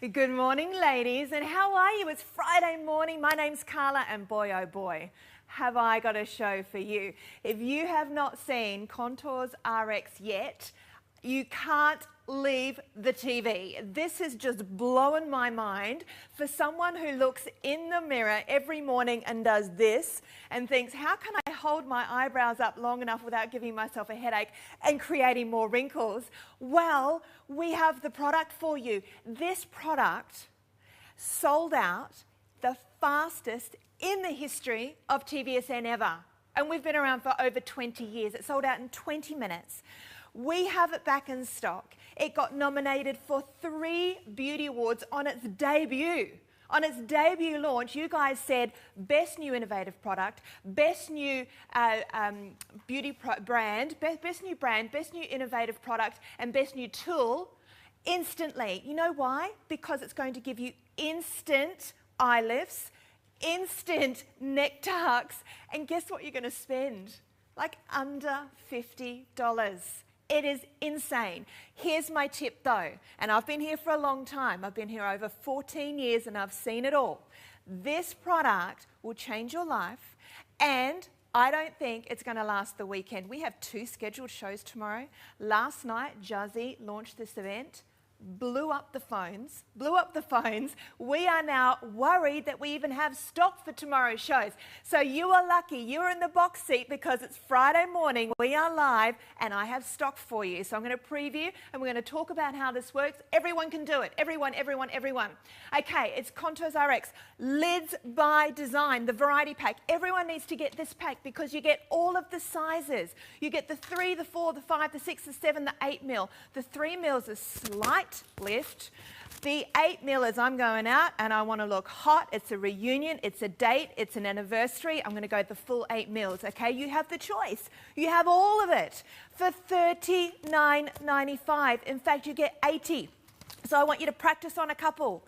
Good morning, ladies, and how are you? It's Friday morning. My name's Carla, and boy, oh boy, have I got a show for you. If you have not seen Contours RX yet, you can't leave the TV. This is just blowing my mind for someone who looks in the mirror every morning and does this and thinks, how can I hold my eyebrows up long enough without giving myself a headache and creating more wrinkles? Well, we have the product for you. This product sold out the fastest in the history of TVSN ever. And we've been around for over 20 years. It sold out in 20 minutes. We have it back in stock. It got nominated for 3 beauty awards on its debut. On its debut launch, you guys said best new innovative product, best new brand, best new innovative product, and best new tool instantly. You know why? Because it's going to give you instant eye lifts, instant neck tucks, and guess what you're going to spend? Like under $50. It is insane. Here's my tip though, and I've been here for a long time. I've been here over 14 years and I've seen it all. This product will change your life, and I don't think it's going to last the weekend. We have 2 scheduled shows tomorrow. Last night, Jazzy launched this event. Blew up the phones. We are now worried that we even have stock for tomorrow's shows. So you are lucky. You're in the box seat because it's Friday morning. We are live and I have stock for you. So I'm going to preview and we're going to talk about how this works. Everyone can do it. Everyone. Okay, it's Contours RX. Lids by Design, the variety pack. Everyone needs to get this pack because you get all of the sizes. You get the 3, the 4, the 5, the 6, the 7, the 8 mil. The 3 mils is slight lift. The 8 mil is I'm going out and I want to look hot. It's a reunion, it's a date, it's an anniversary. I'm going to go the full 8 mils, okay? You have the choice. You have all of it for $39.95. In fact, you get 80. So I want you to practice on a couple.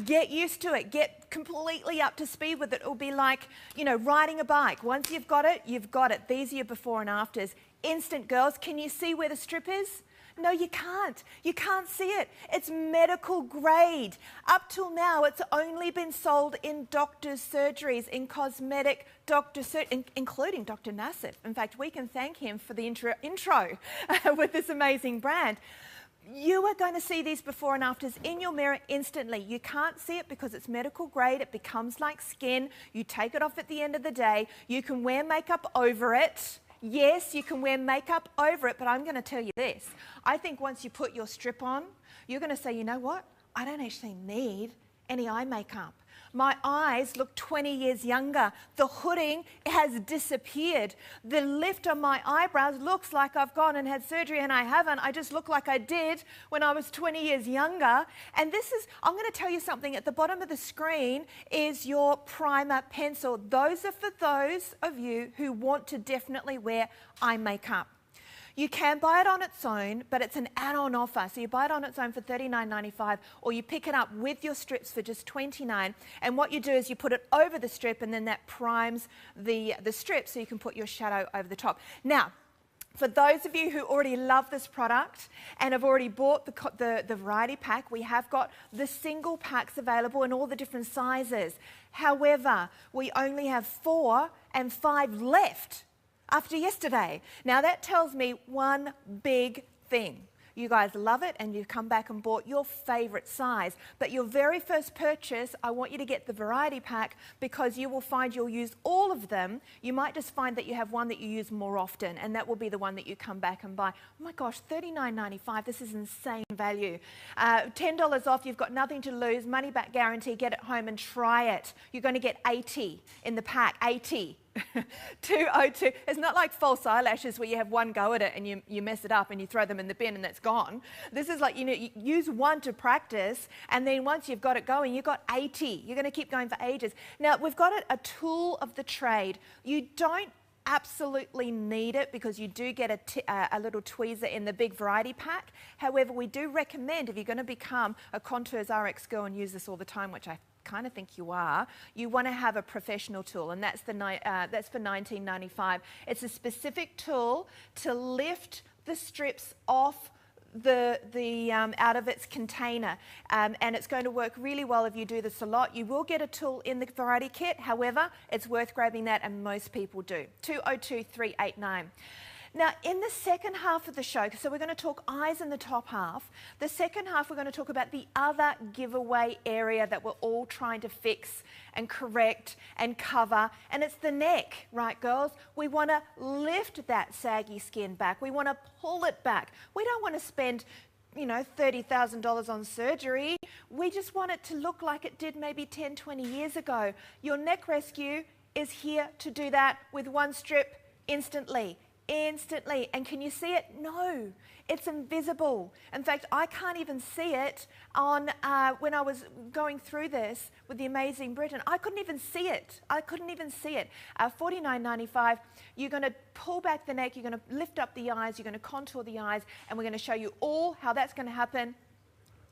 Get used to it. Get completely up to speed with it. It'll be like, you know, riding a bike. Once you've got it, you've got it. These are your before and afters. Instant, girls. Can you see where the strip is? No, you can't. You can't see it. It's medical grade. Up till now, it's only been sold in doctors' surgeries, in cosmetic doctors, including Dr. Nassif. In fact, we can thank him for the intro with this amazing brand. You are going to see these before and afters in your mirror instantly. You can't see it because it's medical grade. It becomes like skin. You take it off at the end of the day. You can wear makeup over it. Yes, you can wear makeup over it, but I'm going to tell you this. I think once you put your strip on, you're going to say, you know what? I don't actually need any eye makeup. My eyes look 20 years younger. The hooding has disappeared. The lift on my eyebrows looks like I've gone and had surgery, and I haven't. I just look like I did when I was 20 years younger. And this is, I'm going to tell you something. At the bottom of the screen is your primer pencil. Those are for those of you who want to definitely wear eye makeup. You can buy it on its own, but it's an add-on offer. So you buy it on its own for $39.95, or you pick it up with your strips for just $29. And what you do is you put it over the strip, and then that primes the strip so you can put your shadow over the top. Now, for those of you who already love this product and have already bought the variety pack, we have got the single packs available in all the different sizes. However, we only have 4 and 5 left after yesterday. Now that tells me one big thing. You guys love it and you've come back and bought your favorite size. But your very first purchase, I want you to get the variety pack because you will find you'll use all of them. You might just find that you have one that you use more often, and that will be the one that you come back and buy. Oh my gosh, $39.95, this is insane value. $10 off, you've got nothing to lose, money back guarantee, get it home and try it. You're going to get 80 in the pack, 80. 202. It's not like false eyelashes where you have one go at it and you mess it up and you throw them in the bin and that's gone. This is like, you know, you use one to practice, and then once you've got it going, you've got 80. You're going to keep going for ages. Now, we've got a tool of the trade. You don't absolutely need it because you do get a little tweezer in the big variety pack. However, we do recommend, if you're going to become a Contours RX girl and use this all the time, which I kind of think you are, you want to have a professional tool, and that's for $19.95. It's a specific tool to lift the strips off out of its container, and it's going to work really well if you do this a lot. You will get a tool in the variety kit, however, it's worth grabbing that, and most people do. 202389. Now, in the second half of the show, so we're going to talk eyes in the top half. The second half, we're going to talk about the other giveaway area that we're all trying to fix and correct and cover, and it's the neck, right, girls? We want to lift that saggy skin back. We want to pull it back. We don't want to spend, you know, $30,000 on surgery. We just want it to look like it did maybe 10, 20 years ago. Your neck rescue is here to do that with one strip instantly. Instantly. And can you see it? No, it's invisible. In fact, I can't even see it on when I was going through this with the amazing Britain. I couldn't even see it. I couldn't even see it. $49.95. You're going to pull back the neck. You're going to lift up the eyes. You're going to contour the eyes, and we're going to show you all how that's going to happen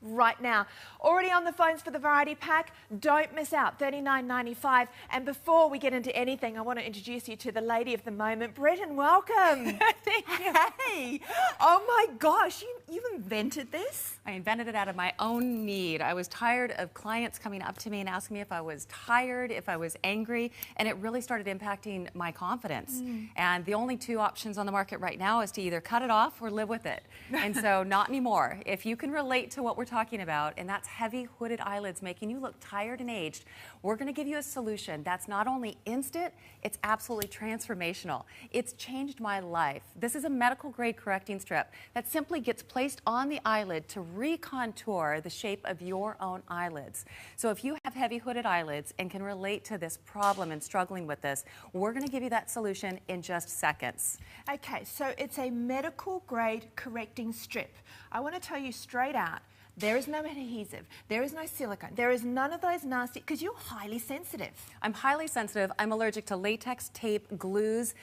right now. Already on the phones for the variety pack, don't miss out, $39.95. And before we get into anything, I want to introduce you to the lady of the moment. Britton, welcome. Thank you. Hey, oh my gosh, you invented this? I invented it out of my own need. I was tired of clients coming up to me and asking me if I was tired, if I was angry, and it really started impacting my confidence. And the only two options on the market right now is to either cut it off or live with it. And so not anymore. If you can relate to what we're talking about, and that's heavy hooded eyelids making you look tired and aged, we're going to give you a solution that's not only instant, it's absolutely transformational. It's changed my life. This is a medical grade correcting strip that simply gets placed on the eyelid to recontour the shape of your own eyelids. So if you have heavy hooded eyelids and can relate to this problem and struggling with this, we're going to give you that solution in just seconds. Okay, so it's a medical grade correcting strip. I want to tell you straight out, there is no adhesive, there is no silicone, there is none of those nasty, because you're highly sensitive. I'm highly sensitive. I'm allergic to latex, tape, glues,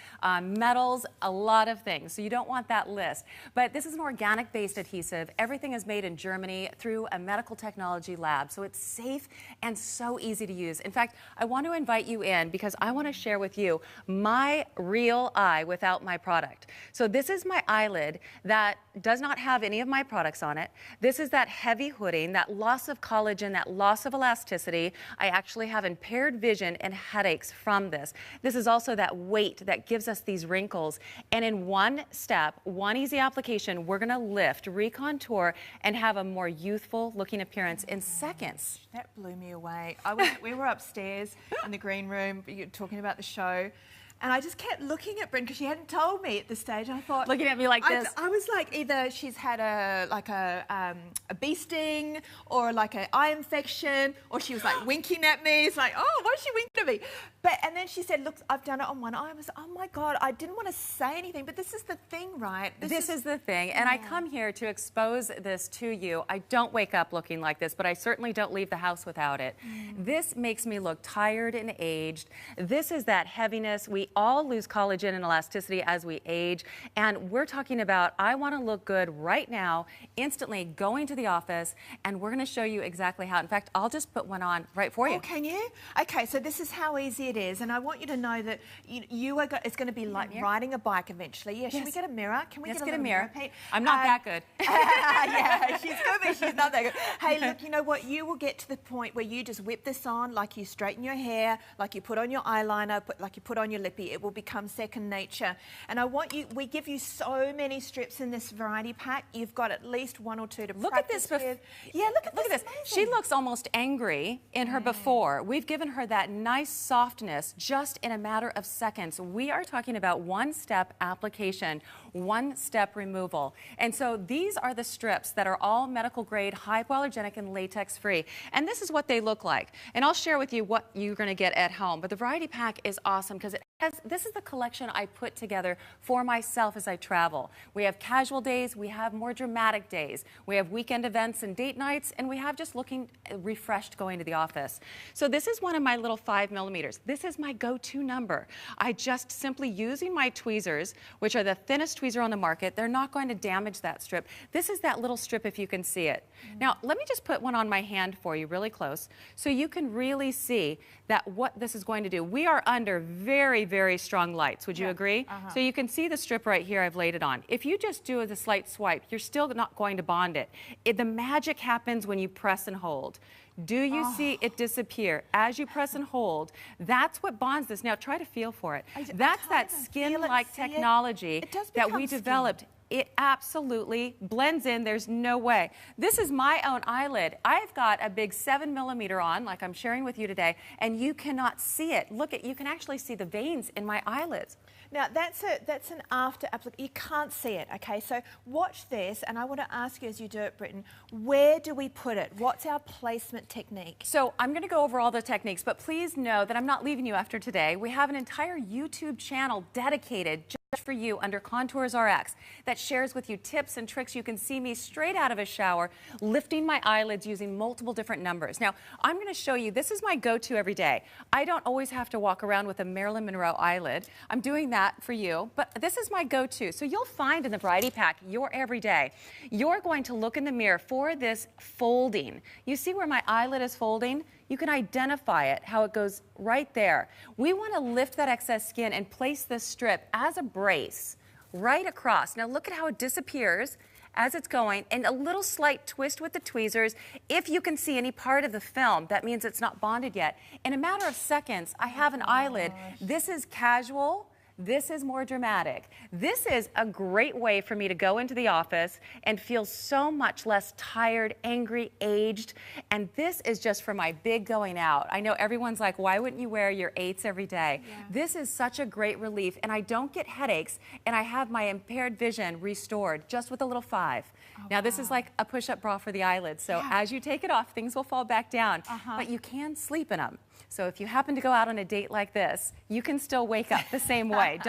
metals, a lot of things. So you don't want that list. But this is an organic-based adhesive. Everything is made in Germany through a medical technology lab. So it's safe and so easy to use. In fact, I want to invite you in because I want to share with you my real eye without my product. So this is my eyelid that does not have any of my products on it. This is that heavy hooding, that loss of collagen, that loss of elasticity. I actually have impaired vision and headaches from this. This is also that weight that gives us these wrinkles. And in one step, one easy application, we're going to lift, recontour, and have a more youthful looking appearance in seconds. That blew me away. We were upstairs in the green room, you were talking about the show. And I just kept looking at Bryn because she hadn't told me at this stage. I thought, looking at me like this. I was like, either she's had a bee sting or like an eye infection, or she was like winking at me. It's like, oh, why is she winking at me? And then she said, look, I've done it on one eye. I was, oh my God, I didn't want to say anything, but this is the thing, right? This is the thing. And I come here to expose this to you. I don't wake up looking like this, but I certainly don't leave the house without it. This makes me look tired and aged. This is that heaviness. We all lose collagen and elasticity as we age. And we're talking about, I want to look good right now, instantly going to the office, and we're going to show you exactly how. In fact, I'll just put one on right for you. Oh, can you? Okay, so this is how easy it is. And I want you to know that it's going to be like riding a bike eventually. Yeah, should we get a mirror? Can we get a mirror, Pete? I'm not that good. Yeah, she's good, but she's not that good. Hey, look, you know what? You will get to the point where you just whip this on, like you straighten your hair, like you put on your eyeliner, like you put on your lippy. It will become second nature. And I want you, we give you so many strips in this variety pack. You've got at least one or two to practice with. Yeah, look at this. She looks almost angry in her before. We've given her that nice softness just in a matter of seconds. We are talking about one-step application, one-step removal. And so these are the strips that are all medical grade, hypoallergenic, and latex free. And this is what they look like. And I'll share with you what you're going to get at home. But the variety pack is awesome because this is the collection I put together for myself as I travel. We have casual days, we have more dramatic days, we have weekend events and date nights, and we have just looking refreshed going to the office. So this is one of my little 5mm. This is my go-to number. I just simply using my tweezers, which are the thinnest tweezer on the market, they're not going to damage that strip. This is that little strip if you can see it. Now, let me just put one on my hand for you really close so you can really see that what this is going to do. We are under very very strong lights. Would you agree? So you can see the strip right here I've laid it on. If you just do a slight swipe, you're still not going to bond it. The magic happens when you press and hold. Do you see it disappear as you press and hold? That's what bonds this. Now try to feel for it. That's that skin-like technology that we developed. It absolutely blends in. There's no way. This is my own eyelid. I've got a big 7mm on, like I'm sharing with you today, and you cannot see it. Look at, you can actually see the veins in my eyelids. Now, that's an after application. You can't see it, okay? So watch this, and I want to ask you as you do it, Britton, where do we put it? What's our placement technique? So I'm going to go over all the techniques, but please know that I'm not leaving you after today. We have an entire YouTube channel dedicated just for you under Contours RX that shares with you tips and tricks. You can see me straight out of a shower lifting my eyelids using multiple different numbers. Now, I'm going to show you, this is my go-to every day. I don't always have to walk around with a Marilyn Monroe eyelid. I'm doing that for you, but this is my go-to. So you'll find in the variety pack your everyday. You're going to look in the mirror for this folding. You see where my eyelid is folding? You can identify it, how it goes right there. We want to lift that excess skin and place this strip as a brace right across. Now look at how it disappears as it's going, and a little slight twist with the tweezers. If you can see any part of the film, that means it's not bonded yet. In a matter of seconds, I have an eyelid. This is casual. This is more dramatic. This is a great way for me to go into the office and feel so much less tired, angry, aged. And this is just for my big going out. I know everyone's like, why wouldn't you wear your 8s every day? Yeah. This is such a great relief, and I don't get headaches, and I have my impaired vision restored just with a little 5. Now this is like a push-up bra for the eyelids. So as you take it off, things will fall back down, but you can sleep in them. So if you happen to go out on a date like this, you can still wake up the same way.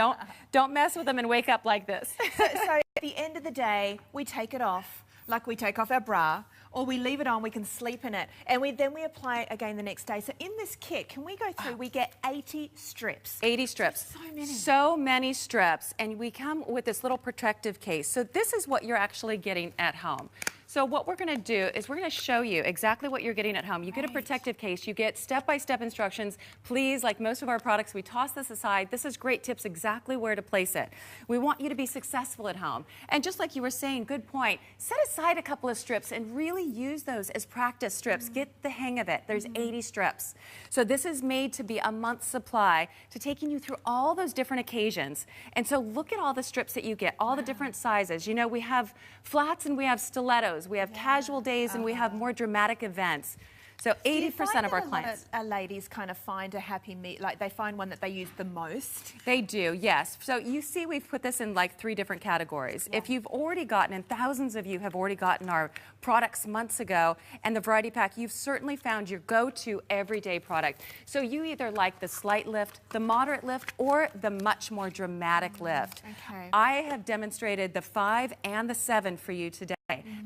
Don't mess with them and wake up like this. So at the end of the day, we take it off, like we take off our bra, or we leave it on, we can sleep in it, and then we apply it again the next day. So in this kit, can we go through, we get 80 strips. 80 strips. So many. So many strips, and we come with this little protective case. So this is what you're actually getting at home. So what we're going to do is we're going to show you exactly what you're getting at home. You get a protective case. You get step-by-step instructions. Please, like most of our products, we toss this aside. This is great tips exactly where to place it. We want you to be successful at home. And just like you were saying, good point, set aside a couple of strips and really use those as practice strips. Get the hang of it. There's 80 strips. So this is made to be a month's supply to taking you through all those different occasions. And so look at all the strips that you get, all the different sizes. You know, we have flats and we have stilettos. We have casual days and we have more dramatic events. So 80% of our clients. Ladies kind of find a happy meet, like they find one that they use the most. They do, yes. So you see we've put this in like 3 different categories. If you've already gotten, and thousands of you have already gotten our products months ago, and the variety pack, you've certainly found your go-to everyday product. So you either like the slight lift, the moderate lift, or the much more dramatic lift. Okay. I have demonstrated the 5 and the 7 for you today.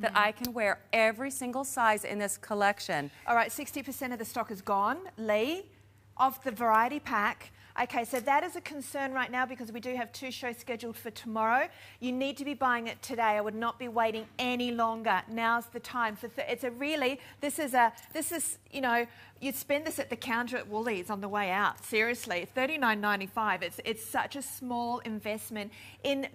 That I can wear every single size in this collection. All right, 60% of the stock is gone, Lee, of the variety pack. Okay, so that is a concern right now because we do have 2 shows scheduled for tomorrow. You need to be buying it today. I would not be waiting any longer. Now's the time. So it's a really, this is, you know, you'd spend this at the counter at Woolies on the way out. Seriously, $39.95. It's such a small investment in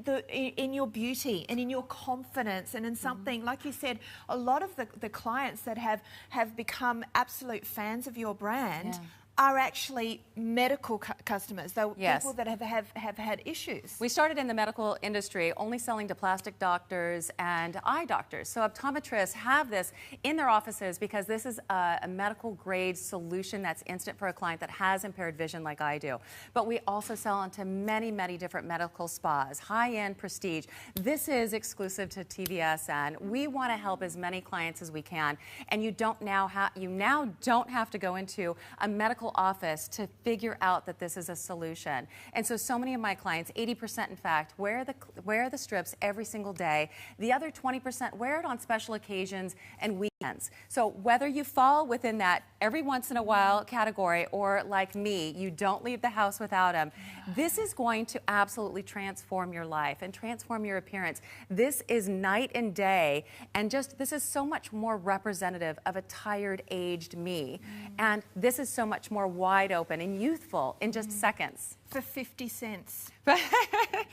your beauty and in your confidence and in something, like you said, a lot of the clients that have become absolute fans of your brand are actually medical customers. They're people that have had issues. We started in the medical industry only selling to plastic doctors and eye doctors. So optometrists have this in their offices because this is a medical grade solution that's instant for a client that has impaired vision like I do. But we also sell into many, many different medical spas, high-end prestige. This is exclusive to TVSN. We want to help as many clients as we can, and you now don't have to go into a medical office to figure out that this is a solution. And so many of my clients, 80% in fact, wear the strips every single day. The other 20% wear it on special occasions and weekends. So whether you fall within that every once in a while category or like me, you don't leave the house without them, this is going to absolutely transform your life and transform your appearance. This is night and day, and this is so much more representative of a tired, aged me. And this is so much more wide open and youthful in just seconds. for 50 cents.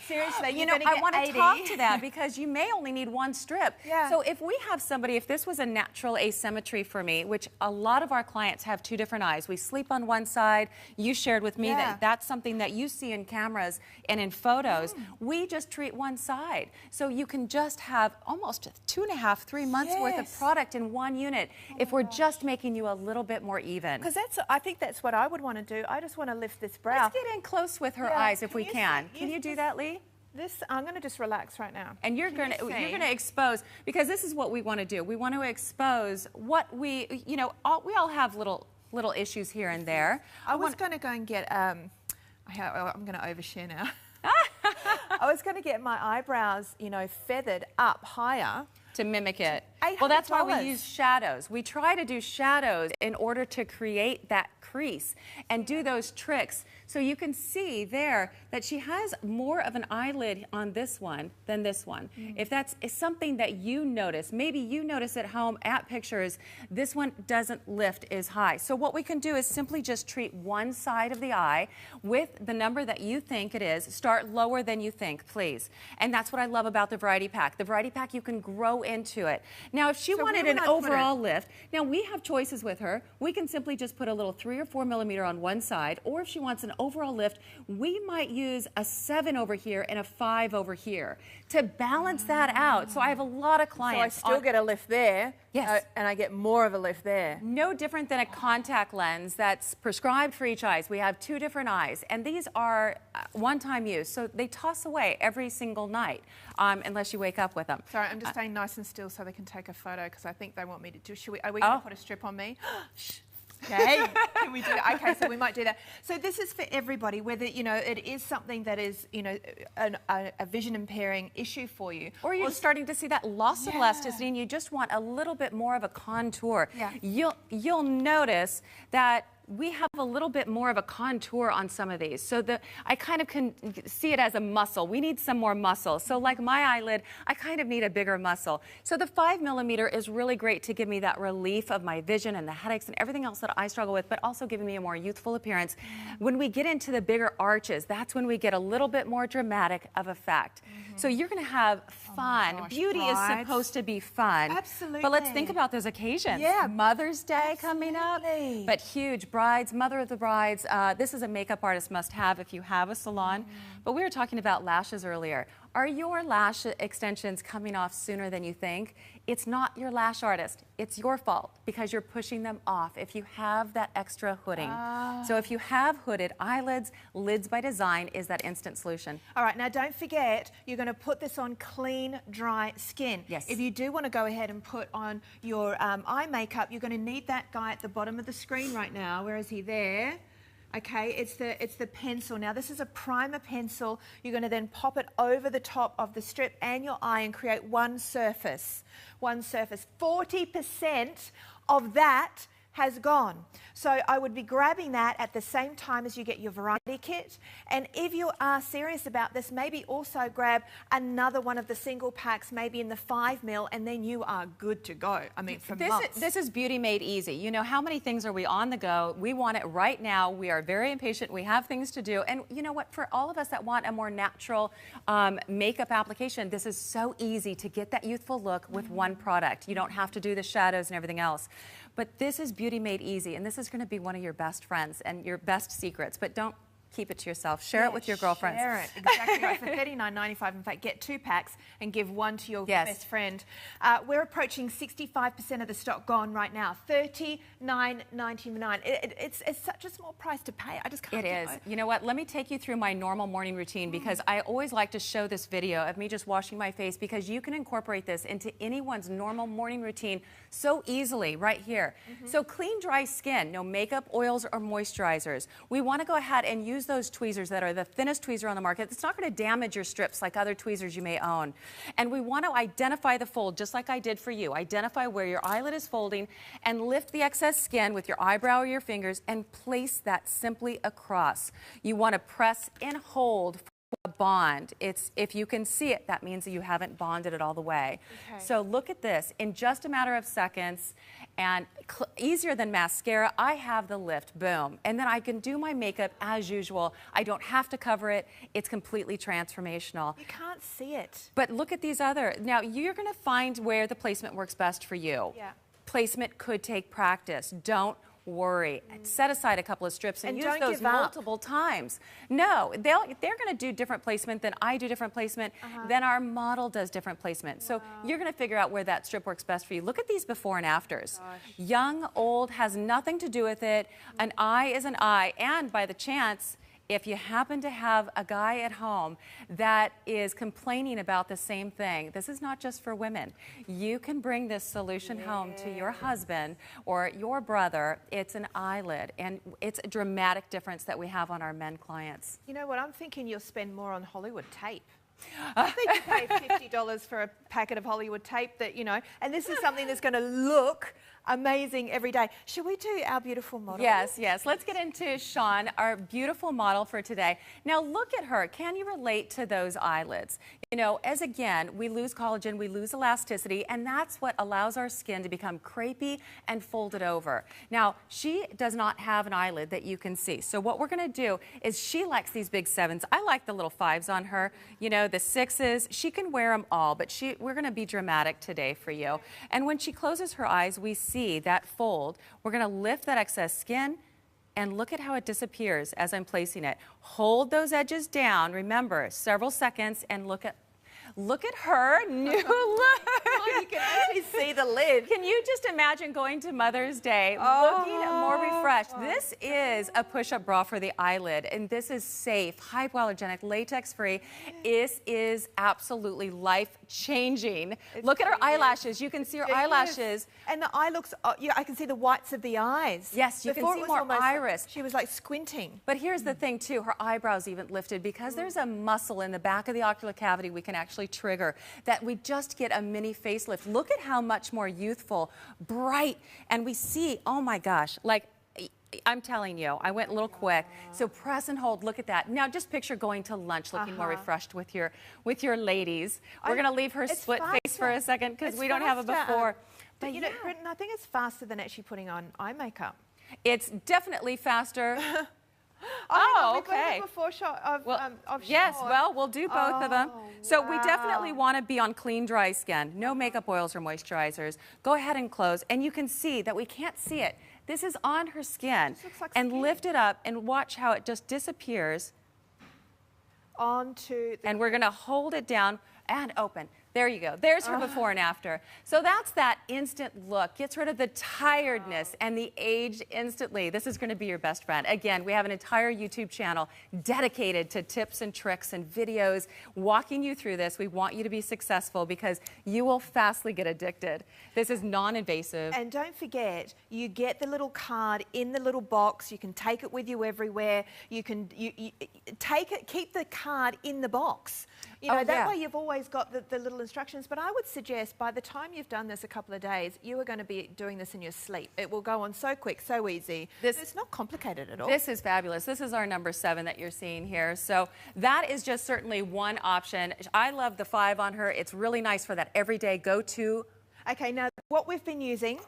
Seriously, you know, I want to talk to that because you may only need one strip. Yeah. So if we have somebody, if this was a natural asymmetry for me, which a lot of our clients have two different eyes. We sleep on one side. You shared with me that that's something that you see in cameras and in photos. We just treat one side. So you can just have almost 2.5, 3 months worth of product in one unit if we're just making you a little bit more even. Because I think that's what I would want to do. I just want to lift this brow. Let's get in close with her eyes if we can. Can you do that, Lee? This, I'm going to just relax right now. And you're going to expose, because this is what we want to do. We want to expose what we, you know, we all have little issues here and there. I was going to go and get, I'm going to overshare now. I was going to get my eyebrows, you know, feathered up higher. To mimic it. $800. Well, that's why we use shadows. We try to do shadows in order to create that crease and do those tricks. So you can see there that she has more of an eyelid on this one than this one. If that's something that you notice, maybe you notice at home at pictures, this one doesn't lift as high. So what we can do is simply just treat one side of the eye with the number that you think it is. Start lower than you think, please. And that's what I love about the Variety Pack. The Variety Pack, you can grow into it. Now, if she wanted an overall lift, now we have choices with her. We can simply just put a little 3 or 4 millimeter on one side, or if she wants an overall lift, we might use a 7 over here and a 5 over here to balance that out. So I have a lot of clients. So I still get a lift there. Yes. And I get more of a lift there. No different than a contact lens that's prescribed for each eye. We have 2 different eyes, and these are one-time use, so they toss away every single night, unless you wake up with them. Sorry, I'm just staying nice and still so they can take a photo because I think they want me to do. Are we going to put a strip on me? Okay, can we do that? Okay, so we might do that. So this is for everybody, whether, you know, it is something that is, you know, a vision impairing issue for you. Or you're starting to see that loss of elasticity and you just want a little bit more of a contour. You'll notice that we have a little bit more of a contour on some of these. So I kind of can see it as a muscle. We need some more muscle. So like my eyelid, I kind of need a bigger muscle. So the 5 millimeter is really great to give me that relief of my vision and the headaches and everything else that I struggle with, but also giving me a more youthful appearance. When we get into the bigger arches, that's when we get a little bit more dramatic of effect. So you're going to have fun. Beauty is supposed to be fun. Absolutely. But let's think about those occasions. Mother's Day coming up, but huge. Brides, mother of the brides. This is a makeup artist must-have if you have a salon. But we were talking about lashes earlier. Are your lash extensions coming off sooner than you think? It's not your lash artist. It's your fault because you're pushing them off if you have that extra hooding. So if you have hooded eyelids, Lids by Design is that instant solution. All right, now don't forget, you're going to put this on clean, dry skin. Yes. If you do want to go ahead and put on your eye makeup, you're going to need that guy at the bottom of the screen right now. Where is he? There. Okay, it's the pencil. Now this is a primer pencil. You're going to then pop it over the top of the strip and your eye and create one surface. 40% of that has gone. So I would be grabbing that at the same time as you get your variety kit. And if you are serious about this, maybe also grab another one of the single packs, maybe in the 5 mil, and then you are good to go. I mean, for months. This is beauty made easy. You know, how many things are we on the go? We want it right now. We are very impatient. We have things to do. And you know what? For all of us that want a more natural makeup application, this is so easy to get that youthful look with one product. You don't have to do the shadows and everything else. But this is beauty made easy, and this is going to be one of your best friends and your best secrets. But don't keep it to yourself. Share it with your girlfriends. Share it. Exactly right. For $39.95, in fact, get 2 packs and give one to your best friend. We're approaching 65% of the stock gone right now. $39.99. It's such a small price to pay. I just can't. It is. You know what? Let me take you through my normal morning routine because I always like to show this video of me just washing my face because you can incorporate this into anyone's normal morning routine so easily right here. So clean, dry skin, no makeup, oils, or moisturizers. We want to go ahead and use those tweezers that are the thinnest tweezer on the market. It's not going to damage your strips like other tweezers you may own. And we want to identify the fold just like I did for you. Identify where your eyelid is folding and lift the excess skin with your eyebrow or your fingers and place that simply across. You want to press and hold for bond. It's, if you can see it, that means that you haven't bonded it all the way. Okay. So look at this. In just a matter of seconds, and easier than mascara, I have the lift, boom. And then I can do my makeup as usual. I don't have to cover it. It's completely transformational. You can't see it. But look at these other, now you're gonna find where the placement works best for you. Yeah. Placement could take practice. Don't worry. Set aside a couple of strips and use those multiple times. No, they're going to do different placement than I do different placement, then our model does different placement. So you're going to figure out where that strip works best for you. Look at these before and afters. Young, old has nothing to do with it. An eye is an eye, and by the chance, if you happen to have a guy at home that is complaining about the same thing, this is not just for women. You can bring this solution home to your husband or your brother. It's an eyelid, and it's a dramatic difference that we have on our men clients. You know what? I'm thinking you'll spend more on Hollywood tape. I think you pay $50 for a packet of Hollywood tape that, you know, and this is something that's going to look amazing every day. Should we do our beautiful model? Yes, yes. Let's get into Sean, our beautiful model for today. Now look at her. Can you relate to those eyelids? You know, as again, we lose collagen, we lose elasticity, and that's what allows our skin to become crepey and folded over. Now, she does not have an eyelid that you can see. So what we're going to do is she likes these big 7s. I like the little 5s on her. You know, the 6s. She can wear them all, but we're going to be dramatic today for you. And when she closes her eyes, we see that fold. We're going to lift that excess skin, and look at how it disappears as I'm placing it. Hold those edges down, remember, several seconds, and look at her new look. Oh, you can actually see the lid. Can you just imagine going to Mother's Day looking more refreshed? This is a push-up bra for the eyelid, and this is safe, hypoallergenic, latex-free. This is absolutely life-changing. Look at her eyelashes. You can see her eyelashes. And the eye looks, yeah, I can see the whites of the eyes. Yes, you can see more iris. She was like squinting. But here's the thing too, her eyebrows even lifted because there's a muscle in the back of the ocular cavity we can actually trigger that we just get a mini facelift. Look at how much more youthful, bright, and we see, oh my gosh, like I'm telling you, I went a little quick. So press and hold, look at that. Now just picture going to lunch looking more refreshed with your ladies. We're gonna leave her split face for a second because we don't have a before. But you know, Britton, I think it's faster than actually putting on eye makeup. It's definitely faster. Oh, okay. Before shot of yes, short. well, we'll do both of them. So we definitely want to be on clean, dry skin. No makeup oils or moisturizers. Go ahead and close, and you can see that we can't see it. This is on her skin. And lift it up and watch how it just disappears. Onto the... And we're going to hold it down and open. There you go. There's her before and after. So that's that instant look. Gets rid of the tiredness and the age instantly. This is going to be your best friend. Again, we have an entire YouTube channel dedicated to tips and tricks and videos walking you through this. We want you to be successful because you will fastly get addicted. This is non-invasive. And don't forget, you get the little card in the little box. You can take it with you everywhere. You can take it, keep the card in the box. You know, that way you've always got the little instructions. But I would suggest by the time you've done this a couple of days, you are going to be doing this in your sleep. It will go on so quick, so easy. It's not complicated at all. This is fabulous. This is our number 7 that you're seeing here. So that is just certainly one option. I love the 5 on her. It's really nice for that everyday go-to. Okay, now what we've been using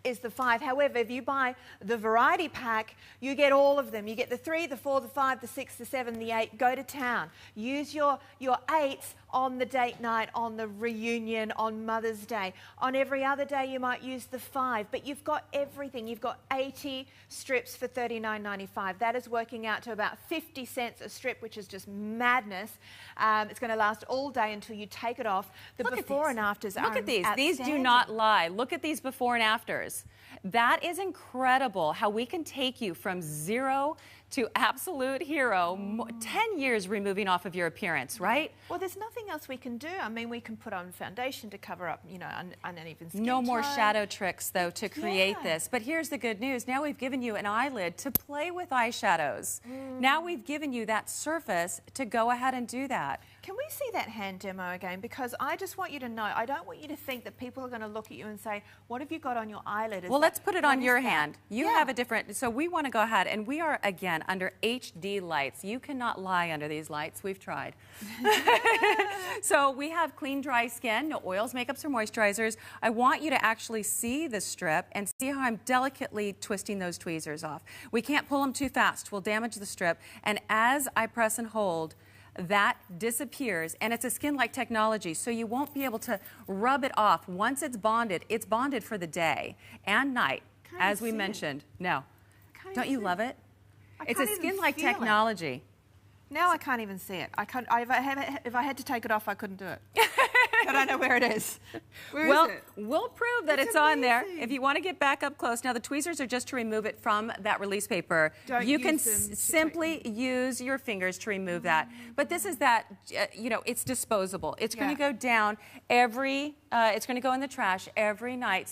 is the 5. However, if you buy the variety pack, you get all of them. You get the 3, the 4, the 5, the 6, the 7, the 8. Go to town. Use your 8s on the date night, on the reunion, on Mother's Day. On every other day, you might use the 5, but you've got everything. You've got 80 strips for $39.95. That is working out to about 50 cents a strip, which is just madness. It's going to last all day until you take it off. The before and afters are Look at these. These do not lie. Look at these before and afters. That is incredible how we can take you from 0 to absolute hero, 10 years removing off of your appearance, right? Well, there's nothing else we can do. I mean, we can put on foundation to cover up, you know, uneven skin No more tone. shadow tricks, though, to create this. But here's the good news. Now we've given you an eyelid to play with eyeshadows. Now we've given you that surface to go ahead and do that. Can we see that hand demo again? Because I just want you to know, I don't want you to think that people are going to look at you and say, what have you got on your eyelid? Well, let's put it on your hand. You have a different, so we want to go ahead, and we are, again, can under HD lights. You cannot lie under these lights. We've tried. So we have clean, dry skin, no oils, makeups, or moisturizers. I want you to actually see the strip and see how I'm delicately twisting those tweezers off. We can't pull them too fast. We'll damage the strip. And as I press and hold, that disappears, and it's a skin-like technology, so you won't be able to rub it off. Once it's bonded for the day and night, as we mentioned. No. Don't you love it? It's a skin-like technology. Now I can't even see it. If I had to take it off, I couldn't do it. I don't know where it is. Where is it? We'll prove that it's on there. If you want to get back up close. Now, the tweezers are just to remove it from that release paper. You can simply use your fingers to remove that. But this is that, you know, it's disposable. It's going to go down it's going to go in the trash every night,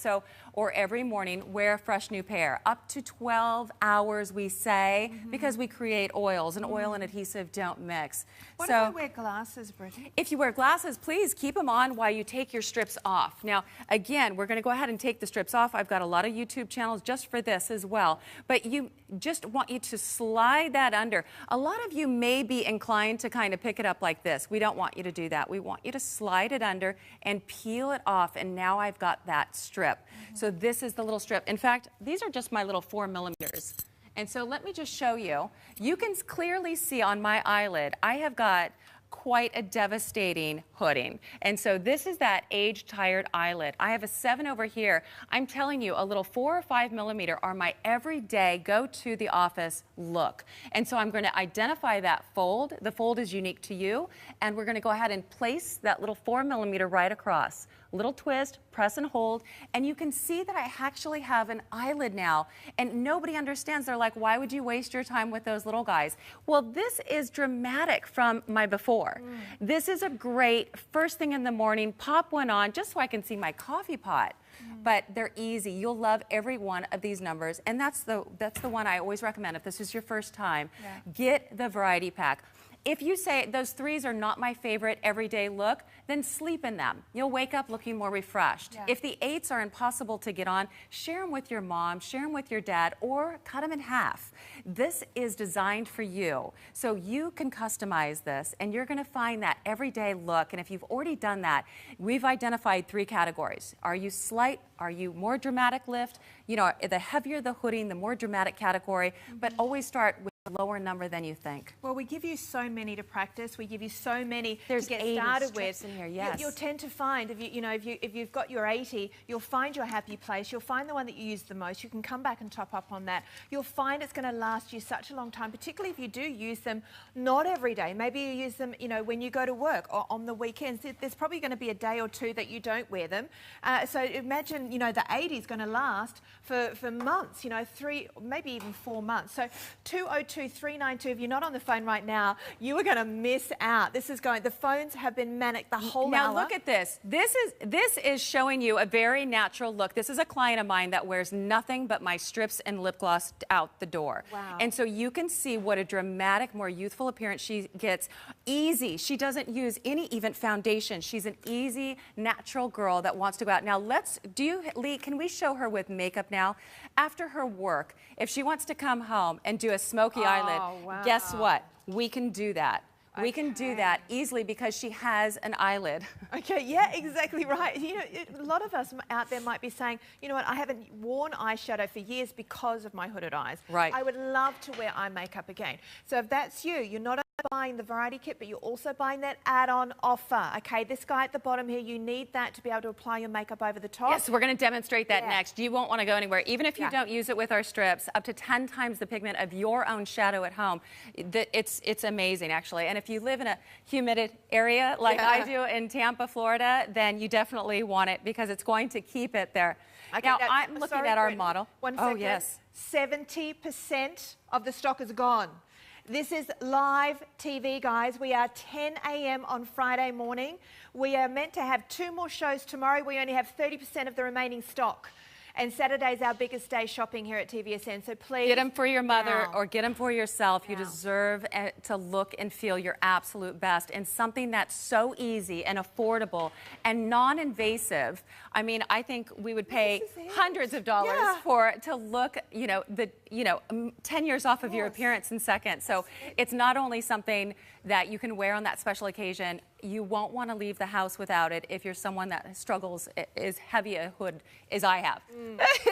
or every morning. Wear a fresh new pair. Up to 12 hours, we say, because we create oils, and oil and adhesive don't mix. What if I wear glasses, Brittany? If you wear glasses, please keep them on while you take your strips off. Now, again, we're going to go ahead and take the strips off. I've got a lot of YouTube channels just for this as well. But you just want you to slide that under. A lot of you may be inclined to kind of pick it up like this. We don't want you to do that. We want you to slide it under and peel it off, and now I've got that strip. So this is the little strip. In fact, these are just my little 4 millimeters. And so let me just show you. You can clearly see on my eyelid, I have got quite a devastating hooding. And so this is that age-tired eyelid. I have a 7 over here. I'm telling you, a little 4 or 5 millimeter are my everyday go to the office look. And so I'm going to identify that fold. The fold is unique to you. And we're going to go ahead and place that little 4 millimeter right across. Little twist, press and hold, and you can see that I actually have an eyelid now, and nobody understands. They're like, why would you waste your time with those little guys? Well, this is dramatic from my before. This is a great first thing in the morning, pop one on just so I can see my coffee pot. But they're easy. You'll love every one of these numbers, and that's the one I always recommend if this is your first time. Get the variety pack. If you say those 3s are not my favorite everyday look, then sleep in them. You'll wake up looking more refreshed. If the 8s are impossible to get on, share them with your mom, share them with your dad, or cut them in half. This is designed for you. So you can customize this, and you're going to find that everyday look. And if you've already done that, we've identified 3 categories. Are you slight? Are you more dramatic lift? You know, the heavier the hooding, the more dramatic category, but always start with a lower number than you think. Well, we give you so many to practice. We give you so many to get 80 started with. In here, yes. You'll tend to find if you've got your 80, you'll find your happy place. You'll find the one that you use the most. You can come back and top up on that. You'll find it's going to last you such a long time, particularly if you do use them not every day. Maybe you use them, you know, when you go to work or on the weekends. There's probably going to be a day or 2 that you don't wear them. So imagine, you know, the 80 is going to last for months. You know, 3, maybe even 4 months. So 202-392. If you're not on the phone right now, you are going to miss out. This is going. The phones have been manic the whole hour. Now look at this. This is showing you a very natural look. This is a client of mine that wears nothing but my strips and lip gloss out the door. Wow. And so you can see what a dramatic, more youthful appearance she gets. Easy. She doesn't use any even foundation. She's an easy, natural girl that wants to go out. Now Lee, can we show her with makeup now? After her work, if she wants to come home and do a smoky eyelid, guess what? We can do that. We can do that easily because she has an eyelid. Okay, yeah, exactly right. You know, a lot of us out there might be saying, you know what, I haven't worn eyeshadow for years because of my hooded eyes. Right. I would love to wear eye makeup again. So if that's you, you're not buying the variety kit, but you're also buying that add-on offer. Okay, this guy at the bottom here, you need that to be able to apply your makeup over the top. Yes, we're going to demonstrate that next. You won't want to go anywhere. Even if you don't use it with our strips, up to 10 times the pigment of your own shadow at home. It's amazing, actually. And if you live in a humid area like I do in Tampa, Florida, then you definitely want it because it's going to keep it there. Okay, now, I'm looking at our model. One second. Oh, yes. 70% of the stock is gone. This is live TV, guys. We are 10 a.m. on Friday morning. We are meant to have 2 more shows tomorrow. We only have 30% of the remaining stock. And Saturday's our biggest day shopping here at TVSN, so please. Get them for your mother now. or get them for yourself. You Now. deserve to look and feel your absolute best in something that's so easy and affordable and non-invasive. I mean, I think we would pay hundreds of dollars to look, 10 years off of your appearance in seconds. So it's not only something that you can wear on that special occasion, you won't want to leave the house without it if you're someone that struggles as heavy a hood as I have.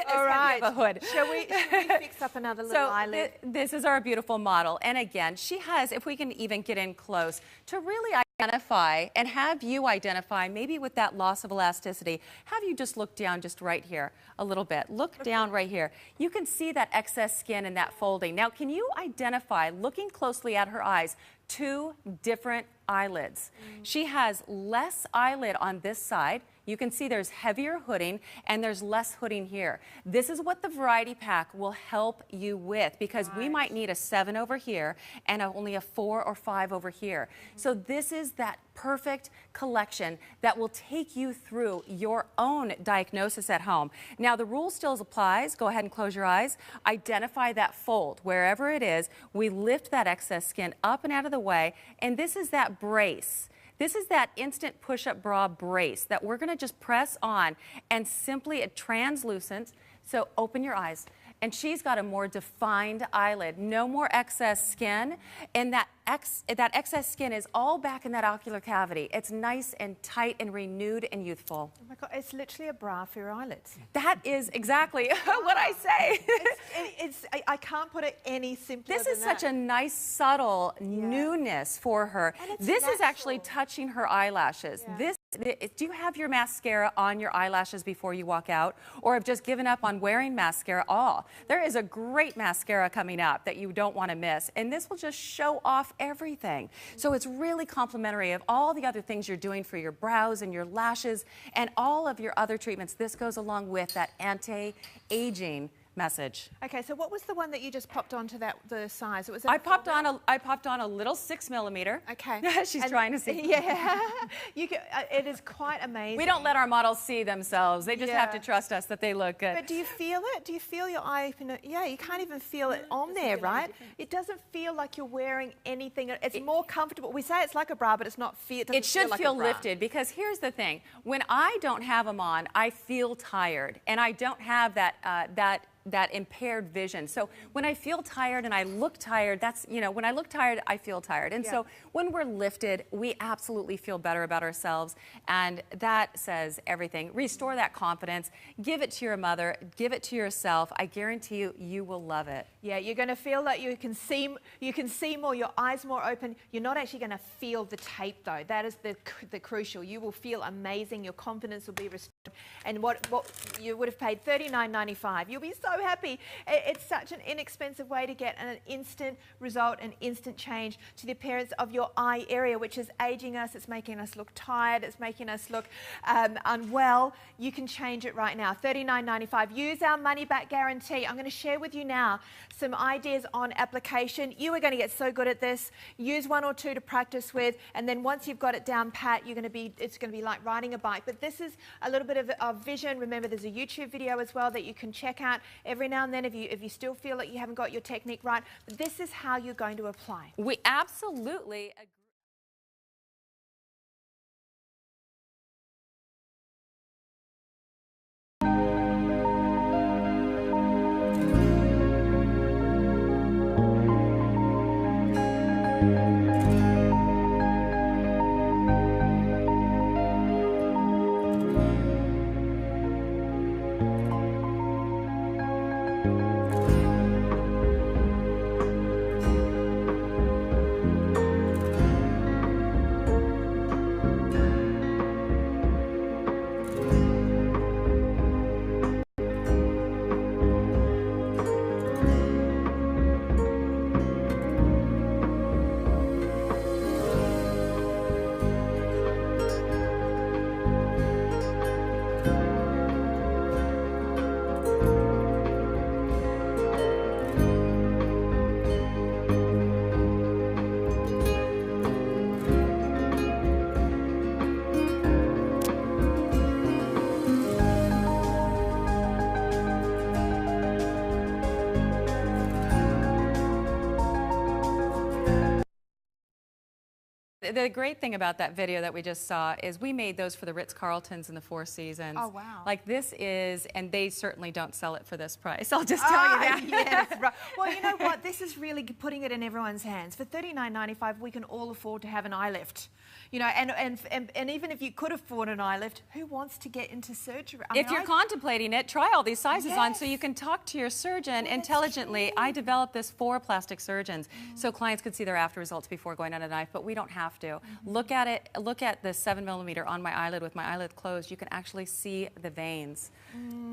All right. A hood. Shall we fix up another little eyelid? This is our beautiful model. And again, she has, if we can even get in close, to really identify and have you identify, maybe with that loss of elasticity, have you just look down just right here a little bit. Look down right here. You can see that excess skin and that folding. Now, can you identify, looking closely at her eyes, two different eyelids? She has less eyelid on this side. You can see there's heavier hooding and there's less hooding here. This is what the variety pack will help you with, because we might need a 7 over here and only a 4 or 5 over here. So this is that perfect collection that will take you through your own diagnosis at home. Now, the rule still applies. Go ahead and close your eyes. Identify that fold wherever it is. We lift that excess skin up and out of the way, and this is that brace. This is that instant push-up bra brace that we're going to just press on, and simply a translucent. So open your eyes. And she's got a more defined eyelid, no more excess skin, and that excess skin is all back in that ocular cavity. It's nice and tight and renewed and youthful. Oh my God, it's literally a bra for your eyelids. That is exactly what I say. I can't put it any simpler This than is such a nice, subtle newness for her. This is actually touching her eyelashes. Do you have your mascara on your eyelashes before you walk out, or have just given up on wearing mascara? There is a great mascara coming up that you don't want to miss, and this will just show off everything. So it's really complimentary of all the other things you're doing for your brows and your lashes and all of your other treatments. This goes along with that anti-aging message. Okay, so what was the one that you just popped onto the size? It was I popped on a little 6mm. Okay. She's trying to see. Yeah. It is quite amazing. We don't let our models see themselves. They just have to trust us that they look good. But do you feel it? Do you feel your eye? Yeah, you can't even feel it on there, right? It doesn't feel like you're wearing anything. It's more comfortable. We say it's like a bra, but it's not. It should feel lifted, because here's the thing. When I don't have them on, I feel tired, and I don't have that impaired vision. So when I feel tired and I look tired, when I look tired, I feel tired. And so when we're lifted, we absolutely feel better about ourselves. And that says everything. Restore that confidence. Give it to your mother. Give it to yourself. I guarantee you, you will love it. Yeah, you're going to feel that you can see more, your eyes more open. You're not actually going to feel the tape, though. That is the crucial. You will feel amazing. Your confidence will be restored. And what you would have paid $39.95. You'll be so happy. It's such an inexpensive way to get an instant result, an instant change to the appearance of your eye area, which is aging us. It's making us look tired. It's making us look unwell. You can change it right now. $39.95. Use our money back guarantee. I'm going to share with you now some ideas on application. You are going to get so good at this. Use 1 or 2 to practice with, and then once you've got it down pat, it's going to be like riding a bike. But this is a little bit of vision. Remember, there's a YouTube video as well that you can check out every now and then if you still feel like you haven't got your technique right. But this is how you're going to apply. We absolutely agree. the great thing about that video that we just saw is we made those for the Ritz-Carltons in the Four Seasons. Oh, wow. Like this is, and they certainly don't sell it for this price. I'll just tell you that. Yes, right. Well, you know what? This is really putting it in everyone's hands. For $39.95, we can all afford to have an eye lift. You know, and even if you could afford an eye lift, who wants to get into surgery? If you're contemplating it, try all these sizes on so you can talk to your surgeon intelligently. I developed this for plastic surgeons so clients could see their after results before going on a knife, but we don't have to. Look at it. Look at the 7mm on my eyelid with my eyelid closed. You can actually see the veins.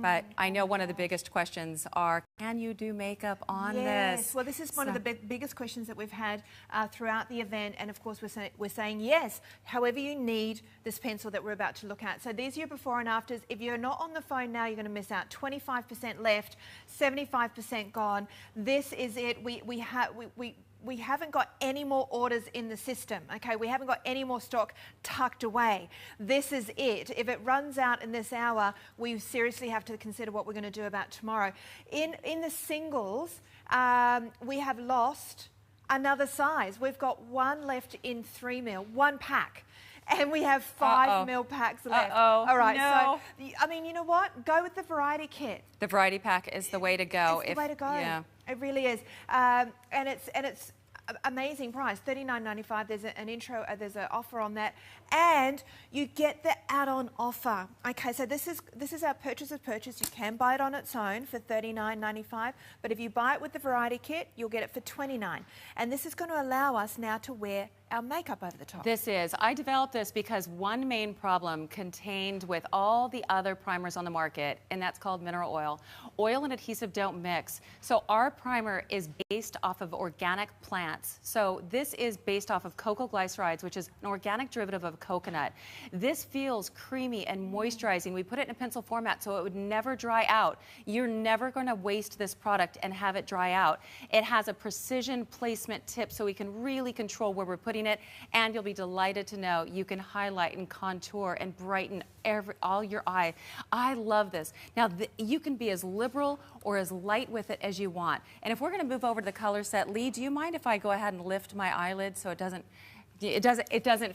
But I know one of the biggest questions are, can you do makeup on this? Yes, well, this is one of the biggest questions that we've had throughout the event, and of course we're saying yes, however you need this pencil that we're about to look at. So these are your before and afters. If you're not on the phone now, you're going to miss out. 25% left, 75% gone. This is it. We haven't got any more orders in the system, okay? We haven't got any more stock tucked away. This is it. If it runs out in this hour, we seriously have to consider what we're going to do about tomorrow. In the singles, we have lost another size. We've got one left in 3mm, one pack. And we have 5mm packs left. All right, no. So, I mean, you know what? Go with the variety kit. The variety pack is the way to go. It's the way to go. Yeah. It really is. And it's amazing price, $39.95. There's an intro, there's an offer on that, and you get the add-on offer. Okay, so this is our purchase of purchase. You can buy it on its own for $39.95, but if you buy it with the variety kit, you'll get it for $29. And this is going to allow us now to wear our makeup over the top. This is. I developed this because one main problem contained with all the other primers on the market, and that's called mineral oil. Oil and adhesive don't mix. So our primer is based off of organic plants. So this is based off of cocoa glycerides, which is an organic derivative of coconut. This feels creamy and moisturizing. We put it in a pencil format so it would never dry out. You're never going to waste this product and have it dry out. It has a precision placement tip so we can really control where we're putting it, and you'll be delighted to know you can highlight and contour and brighten all your eye. I love this. Now, you can be as liberal or as light with it as you want. And if we're going to move over to the color set, Lee, do you mind if I go ahead and lift my eyelid so it doesn't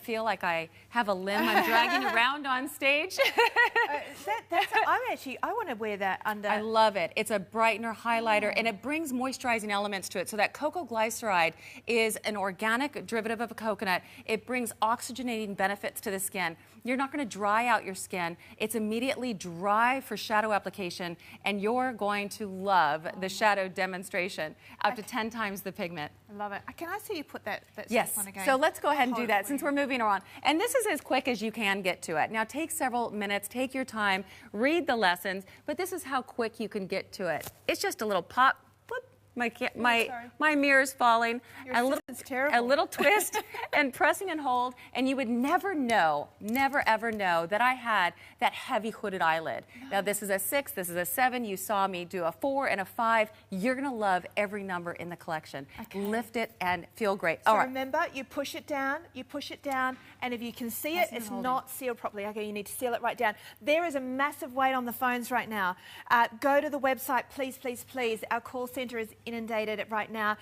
feel like I have a limb I'm dragging around on stage? I want to wear that under. I love it. It's a brightener, highlighter, and it brings moisturizing elements to it. So that cocoa glyceride is an organic derivative of a coconut. It brings oxygenating benefits to the skin. You're not going to dry out your skin. It's immediately dry for shadow application, and you're going to love the shadow demonstration, up to 10 times the pigment. I love it. Can I see you put that yes. on again? So let's go ahead and do that since we're moving on. And this is as quick as you can get to it. Now take several minutes, take your time, read the lessons, but this is how quick you can get to it. It's just a little pop. My mirror's falling. A little twist and pressing and hold, and you would never know, never ever know that I had that heavy hooded eyelid. Now this is a 6, this is a 7. You saw me do a 4 and a 5. You're gonna love every number in the collection. Okay. Lift it and feel great. So remember, you push it down, and if you can see it, it's not sealed properly. Okay, you need to seal it right down. There is a massive wait on the phones right now. Go to the website, please, please, please. Our call center is inundated right now.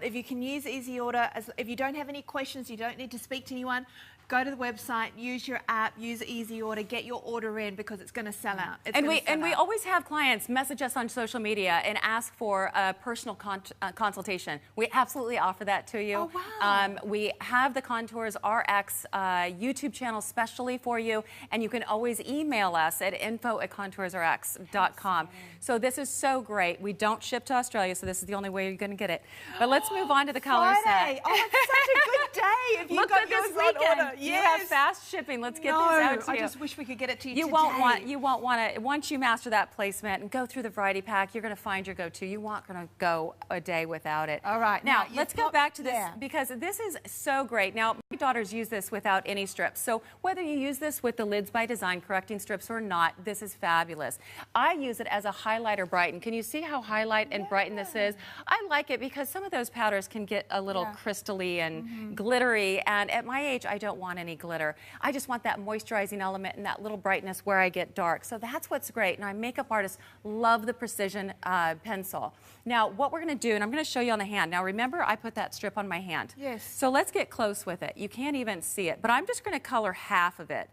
If you can use Easy Order, if you don't have any questions, you don't need to speak to anyone, go to the website, use your app, use Easy Order, get your order in because it's going to sell out. We always have clients message us on social media and ask for a personal consultation. We absolutely offer that to you. Oh, wow. We have the Contours RX YouTube channel specially for you, and you can always email us at info@contoursrx.com. So this is so great. We don't ship to Australia, so this is the only way you're going to get it. But let's move on to the color set. Oh, it's such a good day if you got yours on order. Yes. You have fast shipping. Let's get this out to you. I just wish we could get it to you today. You won't want to, once you master that placement and go through the variety pack, you're going to find your go-to. You aren't going to go a day without it. All right. Now let's go back to this because this is so great. Now, my daughters use this without any strips. So whether you use this with the Lids by Design correcting strips or not, this is fabulous. I use it as a highlighter brighten. Can you see how highlight and brighten this is? I like it because some of those powders can get a little crystally and glittery, and at my age, I don't want any glitter. I just want that moisturizing element and that little brightness where I get dark. So that's what's great. And our makeup artists love the Precision pencil. Now, what we're going to do, and I'm going to show you on the hand. Now, remember, I put that strip on my hand. Yes. So let's get close with it. You can't even see it, but I'm just going to color half of it.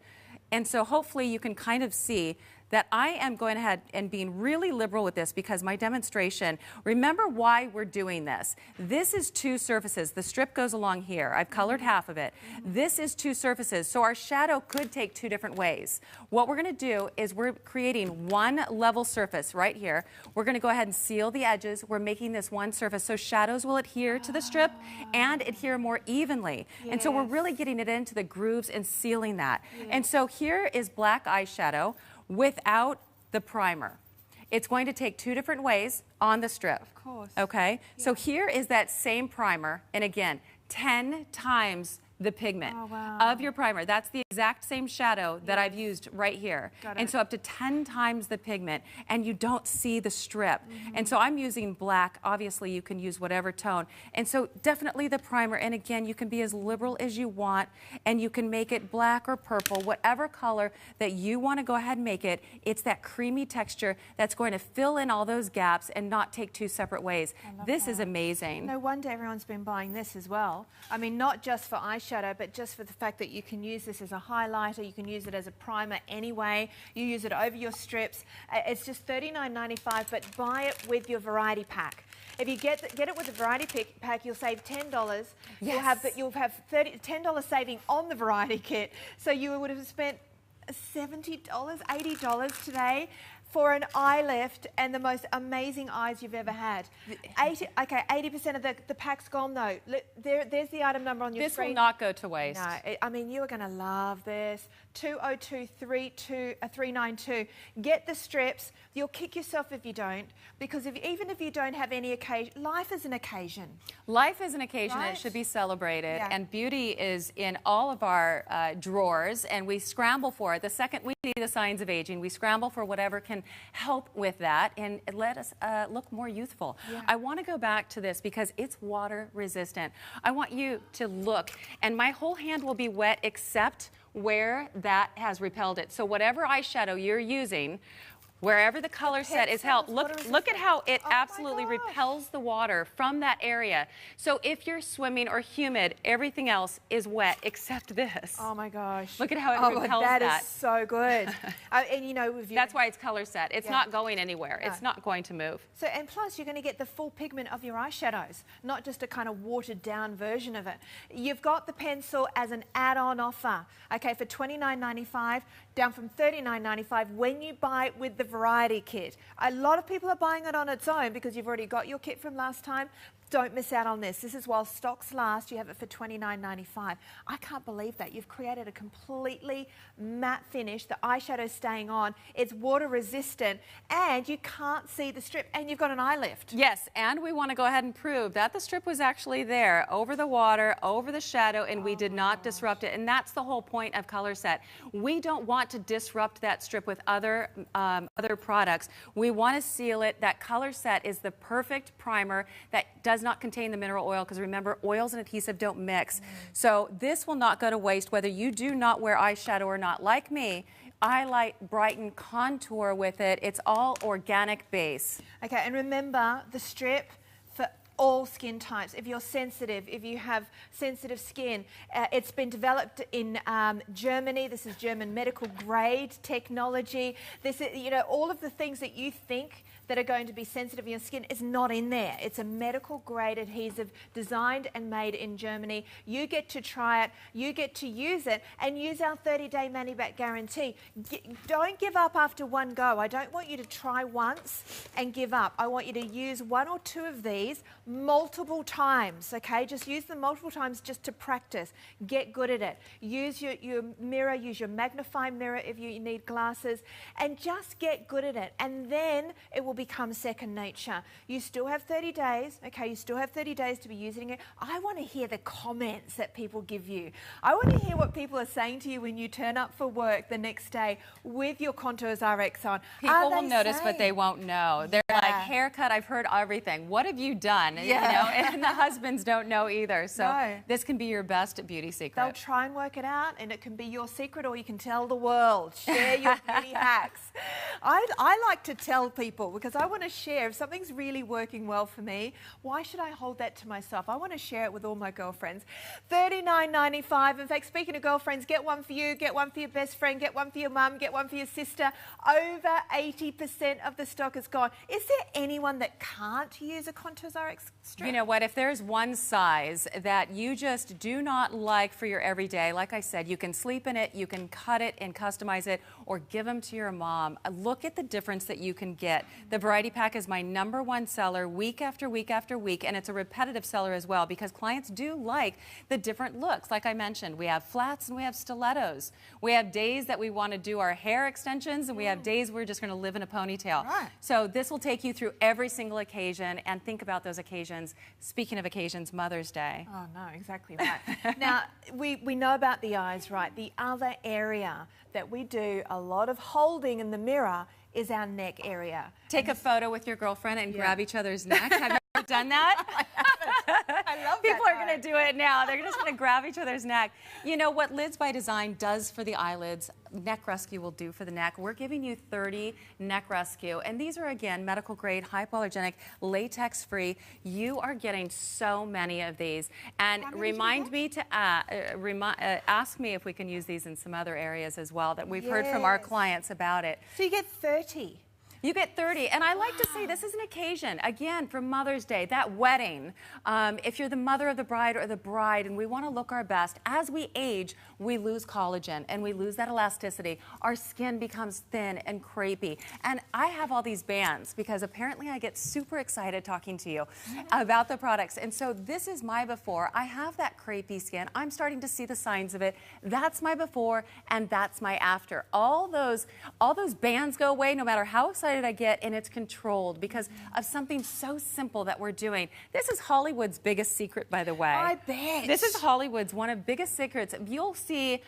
And so hopefully you can kind of see that I am going ahead and being really liberal with this because my demonstration, remember why we're doing this. This is two surfaces. The strip goes along here. I've colored half of it. This is two surfaces, so our shadow could take two different ways. What we're going to do is we're creating one level surface right here. We're going to go ahead and seal the edges. We're making this one surface, so shadows will adhere to the strip and adhere more evenly. Yes. And so we're really getting it into the grooves and sealing that. Yes. And so here is black eyeshadow without the primer. It's going to take two different ways on the strip. Of course. Okay? Yeah. So here is that same primer, and again, 10 times the pigment of your primer. That's the exact same shadow that I've used right here. And so up to 10 times the pigment, and you don't see the strip. And so I'm using black. Obviously, you can use whatever tone. And so definitely the primer. And again, you can be as liberal as you want, and you can make it black or purple, whatever color that you want to go ahead and make it. It's that creamy texture that's going to fill in all those gaps and not take two separate ways. This is amazing. No wonder everyone's been buying this as well. I mean, not just for eyeshadow, but just for the fact that you can use this as a highlighter, you can use it as a primer anyway, you use it over your strips. It's just $39.95, but buy it with your variety pack. If you get it with a variety pack, you'll save $10. Yes. You'll have $10 saving on the variety kit. So you would have spent $70, $80 today for an eye lift and the most amazing eyes you've ever had. 80% of the pack's gone though. There's the item number on your screen. This will not go to waste. No, I mean, you are going to love this. 202-392. Get the strips. You'll kick yourself if you don't, because even if you don't have any occasion, life is an occasion. Life is an occasion, right? And it should be celebrated. And beauty is in all of our drawers, and we scramble for it. The second we see the signs of aging, we scramble for whatever can help with that and let us look more youthful. I want to go back to this because it's water resistant. I want you to look, and my whole hand will be wet except where that has repelled it. So whatever eyeshadow you're using, wherever the color set is held, look at how it absolutely repels the water from that area. So if you're swimming or humid, everything else is wet except this. Oh my gosh. Look at how it repels that. That is so good. And you know, that's why it's color set. It's not going anywhere. No. It's not going to move. So, and plus you're going to get the full pigment of your eyeshadows, not just a kind of watered down version of it. You've got the pencil as an add-on offer, okay, for $29.95, down from $39.95 when you buy it with the variety kit. A lot of people are buying it on its own because you've already got your kit from last time. Don't miss out on this. This is while stocks last. You have it for $29.95. I can't believe that. You've created a completely matte finish. The eyeshadow's staying on. It's water resistant, and you can't see the strip, and you've got an eye lift. Yes, and we want to go ahead and prove that the strip was actually there over the water, over the shadow, and we did not disrupt it. And that's the whole point of Color Set. We don't want to disrupt that strip with other products. We want to seal it. That Color Set is the perfect primer that does not contain the mineral oil, because remember, oils and adhesive don't mix. So this will not go to waste whether you do not wear eyeshadow or not. Like me, I like brighten, contour with it. It's all organic base. Okay, and remember the strip for all skin types. If you're sensitive, if you have sensitive skin, it's been developed in Germany. This is German medical grade technology. This is, you know, all of the things that you think that are going to be sensitive in your skin is not in there. It's a medical grade adhesive designed and made in Germany. You get to try it, you get to use it, and use our 30-day money-back guarantee. Don't give up after one go. I don't want you to try once and give up. I want you to use one or two of these multiple times, okay? Just use them multiple times just to practice. Get good at it. Use your mirror, use your magnifying mirror if you need glasses, and just get good at it. And then it will become second nature. You still have 30 days, okay? You still have 30 days to be using it. I want to hear the comments that people give you. I want to hear what people are saying to you when you turn up for work the next day with your Contours RX on. People will notice, but they won't know. They're like haircut. I've heard everything. What have you done? Yeah. You know, and the husbands don't know either. So No. this can be your best beauty secret. They'll try and work it out, and it can be your secret, or you can tell the world. Share your beauty hacks. I like to tell people, because I want to share. If something's really working well for me, why should I hold that to myself? I want to share it with all my girlfriends. $39.95. In fact, speaking of girlfriends, get one for you, get one for your best friend, get one for your mum, get one for your sister. Over 80% of the stock is gone. Is there anyone that can't use a Contours RX strip? You know what? If there's one size that you just do not like for your everyday, like I said, you can sleep in it, you can cut it and customize it, or give them to your mom. Look at the difference that you can get. The Variety Pack is my #1 seller week after week after week, and it's a repetitive seller as well, because clients do like the different looks. Like I mentioned, we have flats and we have stilettos. We have days that we want to do our hair extensions, and we have days we're just going to live in a ponytail. Right. So this will take you through every single occasion, and think about those occasions. Speaking of occasions, Mother's Day. Oh, no, exactly right. Now, we know about the eyes, right? The other area that we do a lot of holding in the mirror is our neck area. Take a photo with your girlfriend and grab each other's neck. Have you ever done that? I love People that are going to do it now. They're just going to grab each other's neck. You know what Lids by Design does for the eyelids, Neck Rescue will do for the neck. We're giving you 30 Neck Rescue. And these are, again, medical grade, hypoallergenic, latex free. You are getting so many of these. And remind me to ask me if we can use these in some other areas as well, that we've heard from our clients about it. So you get 30. You get 30, and I like to say this is an occasion, again, for Mother's Day, that wedding. If you're the mother of the bride or the bride and we want to look our best, as we age, we lose collagen and we lose that elasticity. Our skin becomes thin and crepey. And I have all these bands because apparently I get super excited talking to you about the products. And so this is my before. I have that crepey skin. I'm starting to see the signs of it. That's my before, and that's my after. All those bands go away no matter how excited I get, and it's controlled because of something so simple that we're doing. This is Hollywood's biggest secret, by the way. I bet. This is Hollywood's one of biggest secrets. You'll see,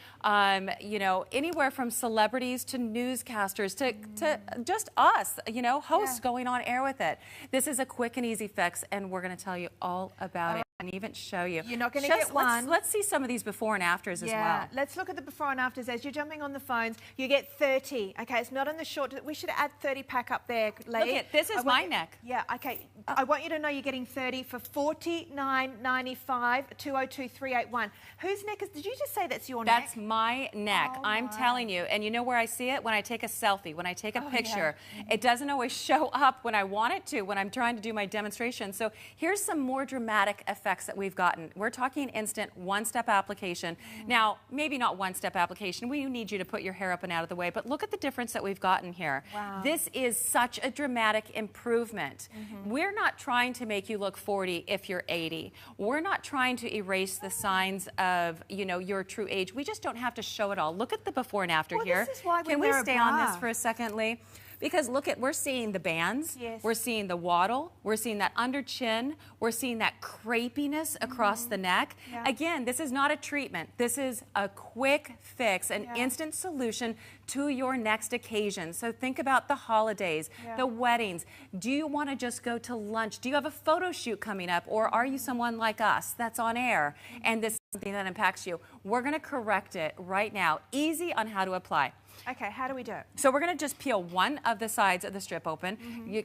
you know, anywhere from celebrities to newscasters to just us, you know, hosts going on air with it. This is a quick and easy fix, and we're going to tell you all about it. And even show you. You're not going to get one. Let's see some of these before and afters as well. Let's look at the before and afters. As you're jumping on the phones, you get 30. Okay, it's not in the short. We should add 30 pack up there, lady. Look at this is my neck. Yeah, okay. I want you to know you're getting 30 for $49.95, 202-381. Whose neck is, did you just say that's your neck? That's my neck. I'm telling you. And you know where I see it? When I take a selfie, when I take a picture. It doesn't always show up when I want it to, when I'm trying to do my demonstration. So here's some more dramatic effects that we've gotten. We're talking instant one-step application. Now, maybe not one-step application. We need you to put your hair up and out of the way, but look at the difference that we've gotten here. Wow. This is such a dramatic improvement. We're not trying to make you look 40 if you're 80. We're not trying to erase the signs of, you know, your true age. We just don't have to show it all. Look at the before and after here. This is why Can we stay on this for a second, Lee? Because look at, we're seeing the bands, we're seeing the waddle, we're seeing that under chin, we're seeing that crepiness across the neck. Again, this is not a treatment. This is a quick fix, an instant solution to your next occasion. So think about the holidays, the weddings. Do you want to just go to lunch? Do you have a photo shoot coming up? Or are you someone like us that's on air and this is something that impacts you? We're going to correct it right now. Easy on how to apply. Okay, how do we do it? So we're going to just peel one of the sides of the strip open.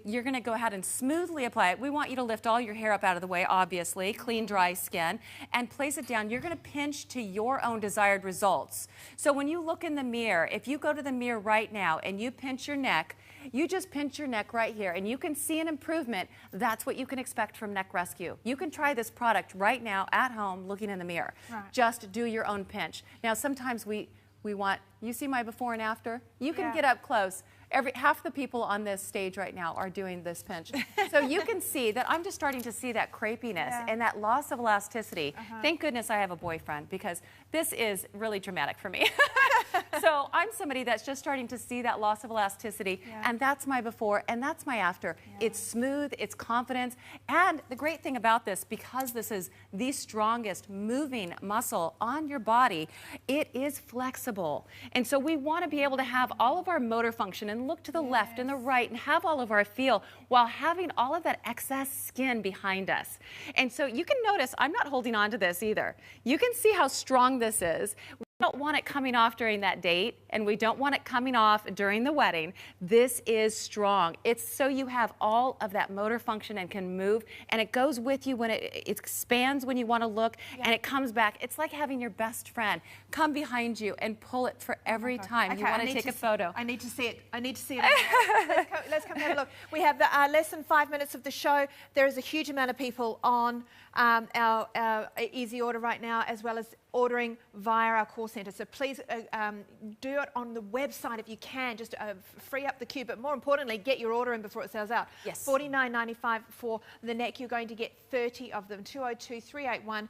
You're going to go ahead and smoothly apply it. We want you to lift all your hair up out of the way, obviously, clean, dry skin, and place it down. You're going to pinch to your own desired results. So when you look in the mirror, if you go to the mirror right now and you pinch your neck, you just pinch your neck right here and you can see an improvement. That's what you can expect from Neck Rescue. You can try this product right now at home looking in the mirror. Just do your own pinch. Now, sometimes we want, you see my before and after? You can get up close. Half the people on this stage right now are doing this pinch. So you can see that I'm just starting to see that crepiness and that loss of elasticity. Thank goodness I have a boyfriend because this is really dramatic for me. So I'm somebody that's just starting to see that loss of elasticity, and that's my before and that's my after. It's smooth, it's confidence, and the great thing about this, because this is the strongest moving muscle on your body, it is flexible. And so we want to be able to have all of our motor function in and look to the left and the right and have all of our feel while having all of that excess skin behind us. And so you can notice I'm not holding on to this either. You can see how strong this is. We don't want it coming off during that date, and we don't want it coming off during the wedding. This is strong. It's so you have all of that motor function and can move, and it goes with you when it expands when you want to look, and it comes back. It's like having your best friend come behind you and pull it for every time you want to take a photo. I need to see it. I need to see it. Let's come have a look. We have the less than 5 minutes of the show. There is a huge amount of people on our easy order right now, as well as ordering via our call center. So please do it on the website if you can, just free up the queue, but more importantly, get your order in before it sells out. Yes. $49.95 for the neck. You're going to get 30 of them, 202-381.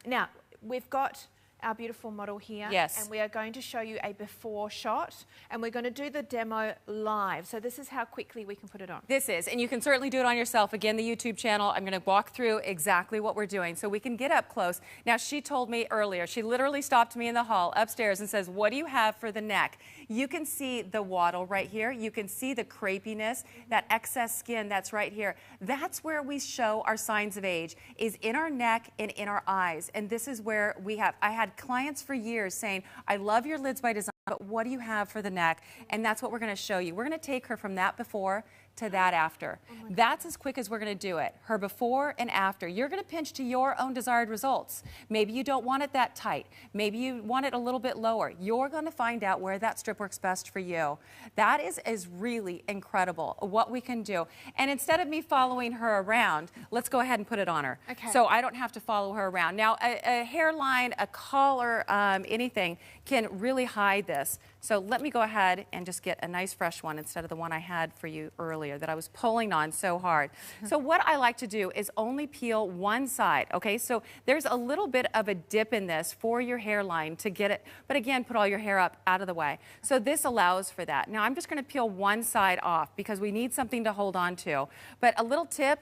Now, we've got our beautiful model here. Yes. And we are going to show you a before shot, and we're going to do the demo live. So this is how quickly we can put it on. This is, and you can certainly do it on yourself. Again, the YouTube channel, I'm going to walk through exactly what we're doing so we can get up close. Now, she told me earlier, she literally stopped me in the hall upstairs and says, what do you have for the neck? You can see the waddle right here. You can see the crepiness, that excess skin that's right here. That's where we show our signs of age, is in our neck and in our eyes. And this is where we have, I had clients for years saying, I love your lids by design, but what do you have for the neck? And that's what we're going to show you. We're going to take her from that before to that after. That's as quick as we're going to do it. Her before and after. You're going to pinch to your own desired results. Maybe you don't want it that tight. Maybe you want it a little bit lower. You're going to find out where that strip works best for you. That is really incredible what we can do. And instead of me following her around, let's go ahead and put it on her. Okay. So I don't have to follow her around. Now, a hairline, a collar, anything can really hide this. So let me go ahead and just get a nice fresh one instead of the one I had for you earlier that I was pulling on so hard. So what I like to do is only peel one side, okay? So there's a little bit of a dip in this for your hairline to get it, but again, put all your hair up out of the way. So this allows for that. Now I'm just gonna peel one side off because we need something to hold on to. But a little tip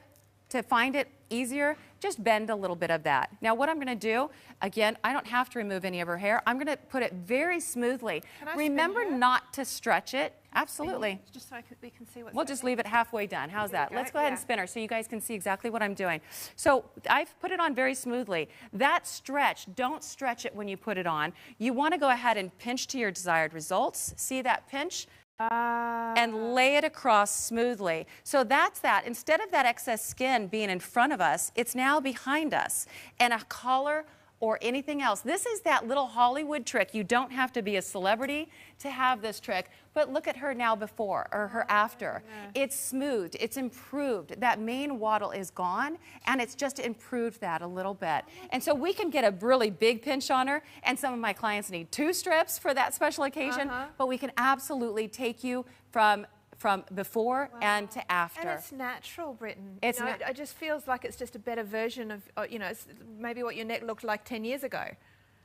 to find it easier, just bend a little bit of that. Now what I'm going to do, again, I don't have to remove any of her hair. I'm going to put it very smoothly. Remember not to stretch it. Absolutely. Just so we can see what's We'll just leave it halfway done. How's that? Let's go ahead and spin her so you guys can see exactly what I'm doing. So I've put it on very smoothly. That stretch, don't stretch it when you put it on. You want to go ahead and pinch to your desired results. See that pinch? And lay it across smoothly. So that's that. Instead of that excess skin being in front of us, it's now behind us. And a collar or anything else. This is that little Hollywood trick. You don't have to be a celebrity to have this trick, but look at her now before or her after. It's smoothed, it's improved. That main waddle is gone, and it's just improved that a little bit. And so we can get a really big pinch on her, and some of my clients need 2 strips for that special occasion, but we can absolutely take you from before and to after. And it's natural, Britton. It just feels like it's just a better version of, it's maybe what your neck looked like 10 years ago,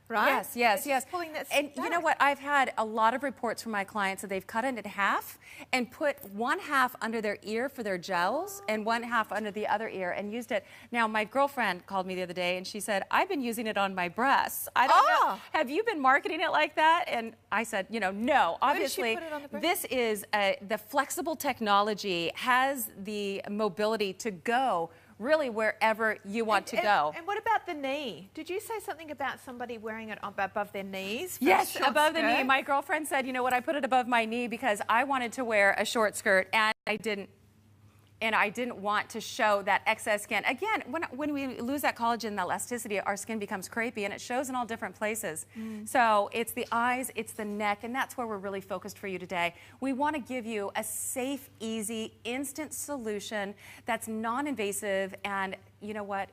right? Yes. Pulling that and back. You know what? I've had a lot of reports from my clients that they've cut it in half and put one half under their ear for their gels and one half under the other ear and used it. Now, my girlfriend called me the other day and she said, I've been using it on my breasts. I don't know. Have you been marketing it like that? And I said, no. Obviously, this is the flexible technology has the mobility to go really wherever you want to go. And what about the knee? Did you say something about somebody wearing it above their knees? Yes, above the knee. My girlfriend said, I put it above my knee because I wanted to wear a short skirt and I didn't. And I didn't want to show that excess skin. Again, when we lose that collagen, that elasticity, our skin becomes crepey, and it shows in all different places. So it's the eyes, it's the neck, and that's where we're really focused for you today. We want to give you a safe, easy, instant solution that's non-invasive and,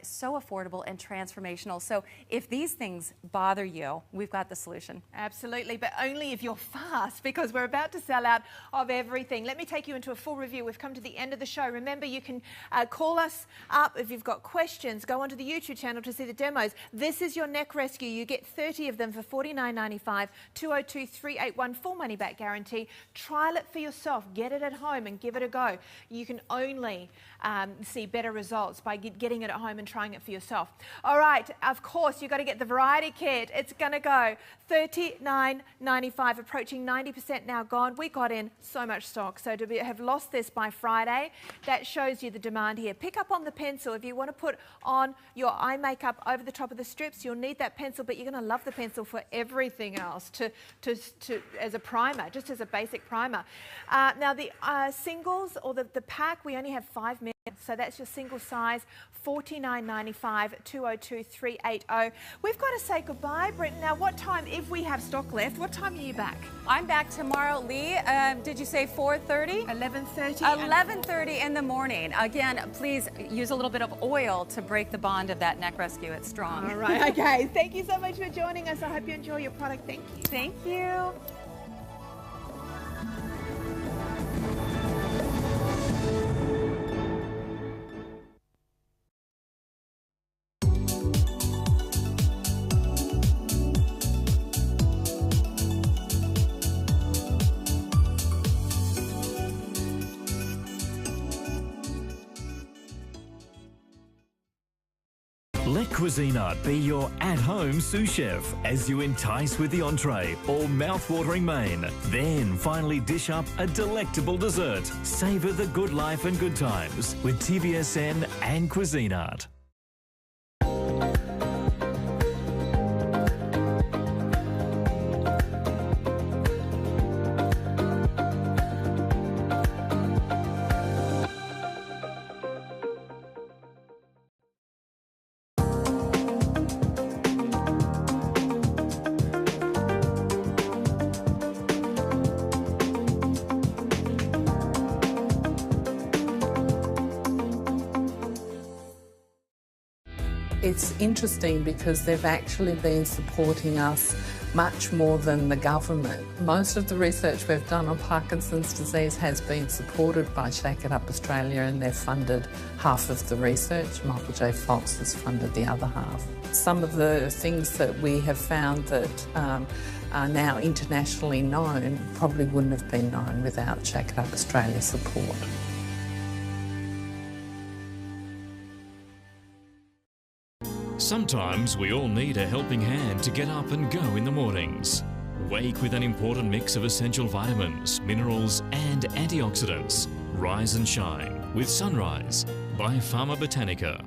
so affordable and transformational. So if these things bother you, we've got the solution. Absolutely, but only if you're fast, because we're about to sell out of everything. Let me take you into a full review. We've come to the end of the show. Remember, you can call us up if you've got questions. Go onto the YouTube channel to see the demos. This is your neck rescue. You get 30 of them for $49.95, 202-381, full money back guarantee. Trial it for yourself. Get it at home and give it a go. You can only see better results by getting it at home and trying it for yourself. All right, of course, you've got to get the variety kit. It's going to go $39.95, approaching 90% now gone. We got in so much stock, so to have lost this by Friday, that shows you the demand here. Pick up on the pencil. If you want to put on your eye makeup over the top of the strips, you'll need that pencil, but you're going to love the pencil for everything else as a primer, just as a basic primer. Now the singles or the pack, we only have 5 ml, so that's your single size, $49.95, 202-380. We've got to say goodbye, Britton. Now, what time, if we have stock left, what time are you back? I'm back tomorrow, Lee. Did you say 4:30? 11:30. 11:30 in the morning. Again, please use a little bit of oil to break the bond of that neck rescue. It's strong. All right, okay. Thank you so much for joining us. I hope you enjoy your product. Thank you. Thank you. Let Cuisinart be your at-home sous chef as you entice with the entree or mouth-watering main. Then finally dish up a delectable dessert. Savour the good life and good times with TVSN and Cuisinart. It's interesting because they've actually been supporting us much more than the government. Most of the research we've done on Parkinson's disease has been supported by Shake It Up Australia, and they've funded half of the research. Michael J. Fox has funded the other half. Some of the things that we have found that are now internationally known probably wouldn't have been known without Shake It Up Australia's support. Sometimes we all need a helping hand to get up and go in the mornings. Wake with an important mix of essential vitamins, minerals and antioxidants. Rise and shine with Sunrise by Pharma Botanica.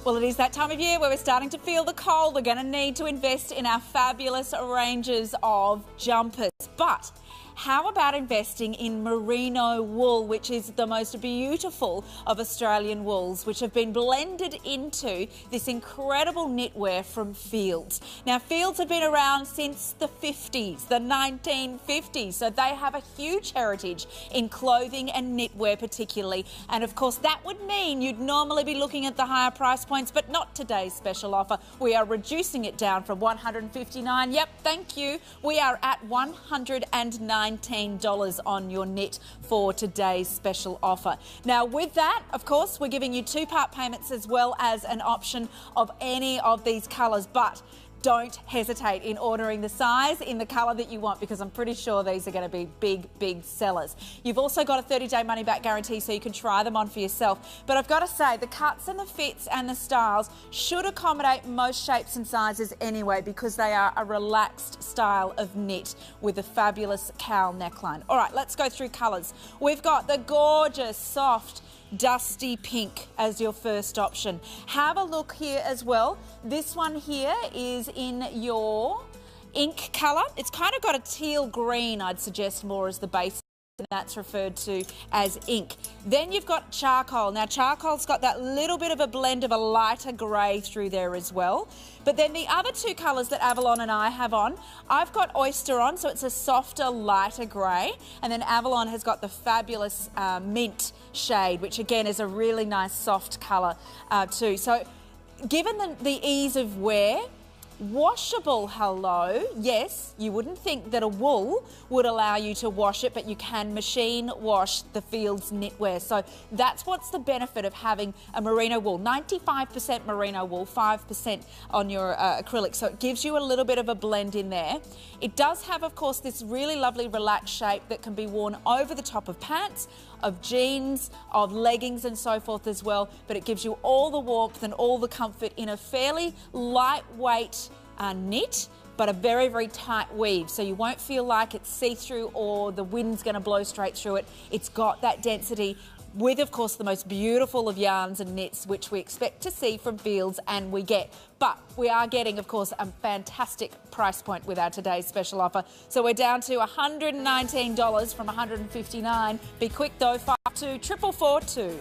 Well, it is that time of year where we're starting to feel the cold. We're going to need to invest in our fabulous ranges of jumpers. But how about investing in merino wool, which is the most beautiful of Australian wools, which have been blended into this incredible knitwear from Fields. Now, Fields have been around since the 50s, the 1950s, so they have a huge heritage in clothing and knitwear particularly. And of course, that would mean you'd normally be looking at the higher price points, but not today's special offer. We are reducing it down from $159. Yep, thank you. We are at $119 on your knit for today's special offer. Now, with that, of course, we're giving you 2-part payments as well as an option of any of these colours, but don't hesitate in ordering the size in the colour that you want, because I'm pretty sure these are going to be big sellers. You've also got a 30-day money-back guarantee, so you can try them on for yourself. But I've got to say, the cuts and the fits and the styles should accommodate most shapes and sizes anyway, because they are a relaxed style of knit with a fabulous cowl neckline. All right, let's go through colours. We've got the gorgeous, soft, dusty pink as your first option. Have a look here as well. This one here is in your ink colour. It's kind of got a teal green, I'd suggest more as the base, and that's referred to as ink. Then you've got charcoal. Now, charcoal's got that little bit of a blend of a lighter grey through there as well. But then the other two colours that Avalon and I have on, I've got oyster on, so it's a softer, lighter grey. And then Avalon has got the fabulous mint shade, which again is a really nice soft colour too. So given the ease of wear, Washable, hello. Yes, you wouldn't think that a wool would allow you to wash it, but you can machine wash the Fields knitwear. So that's what's the benefit of having a merino wool. 95% merino wool, 5% on your acrylic. So it gives you a little bit of a blend in there. It does have, of course, this really lovely relaxed shape that can be worn over the top of pants, of jeans, of leggings and so forth as well, but it gives you all the warmth and all the comfort in a fairly lightweight knit, but a very, very tight weave. So you won't feel like it's see-through or the wind's going to blow straight through it. It's got that density with, of course, the most beautiful of yarns and knits, which we expect to see from Fields, and we get. But we are getting, of course, a fantastic price point with our today's special offer. So we're down to $119 from $159. Be quick though, 524442.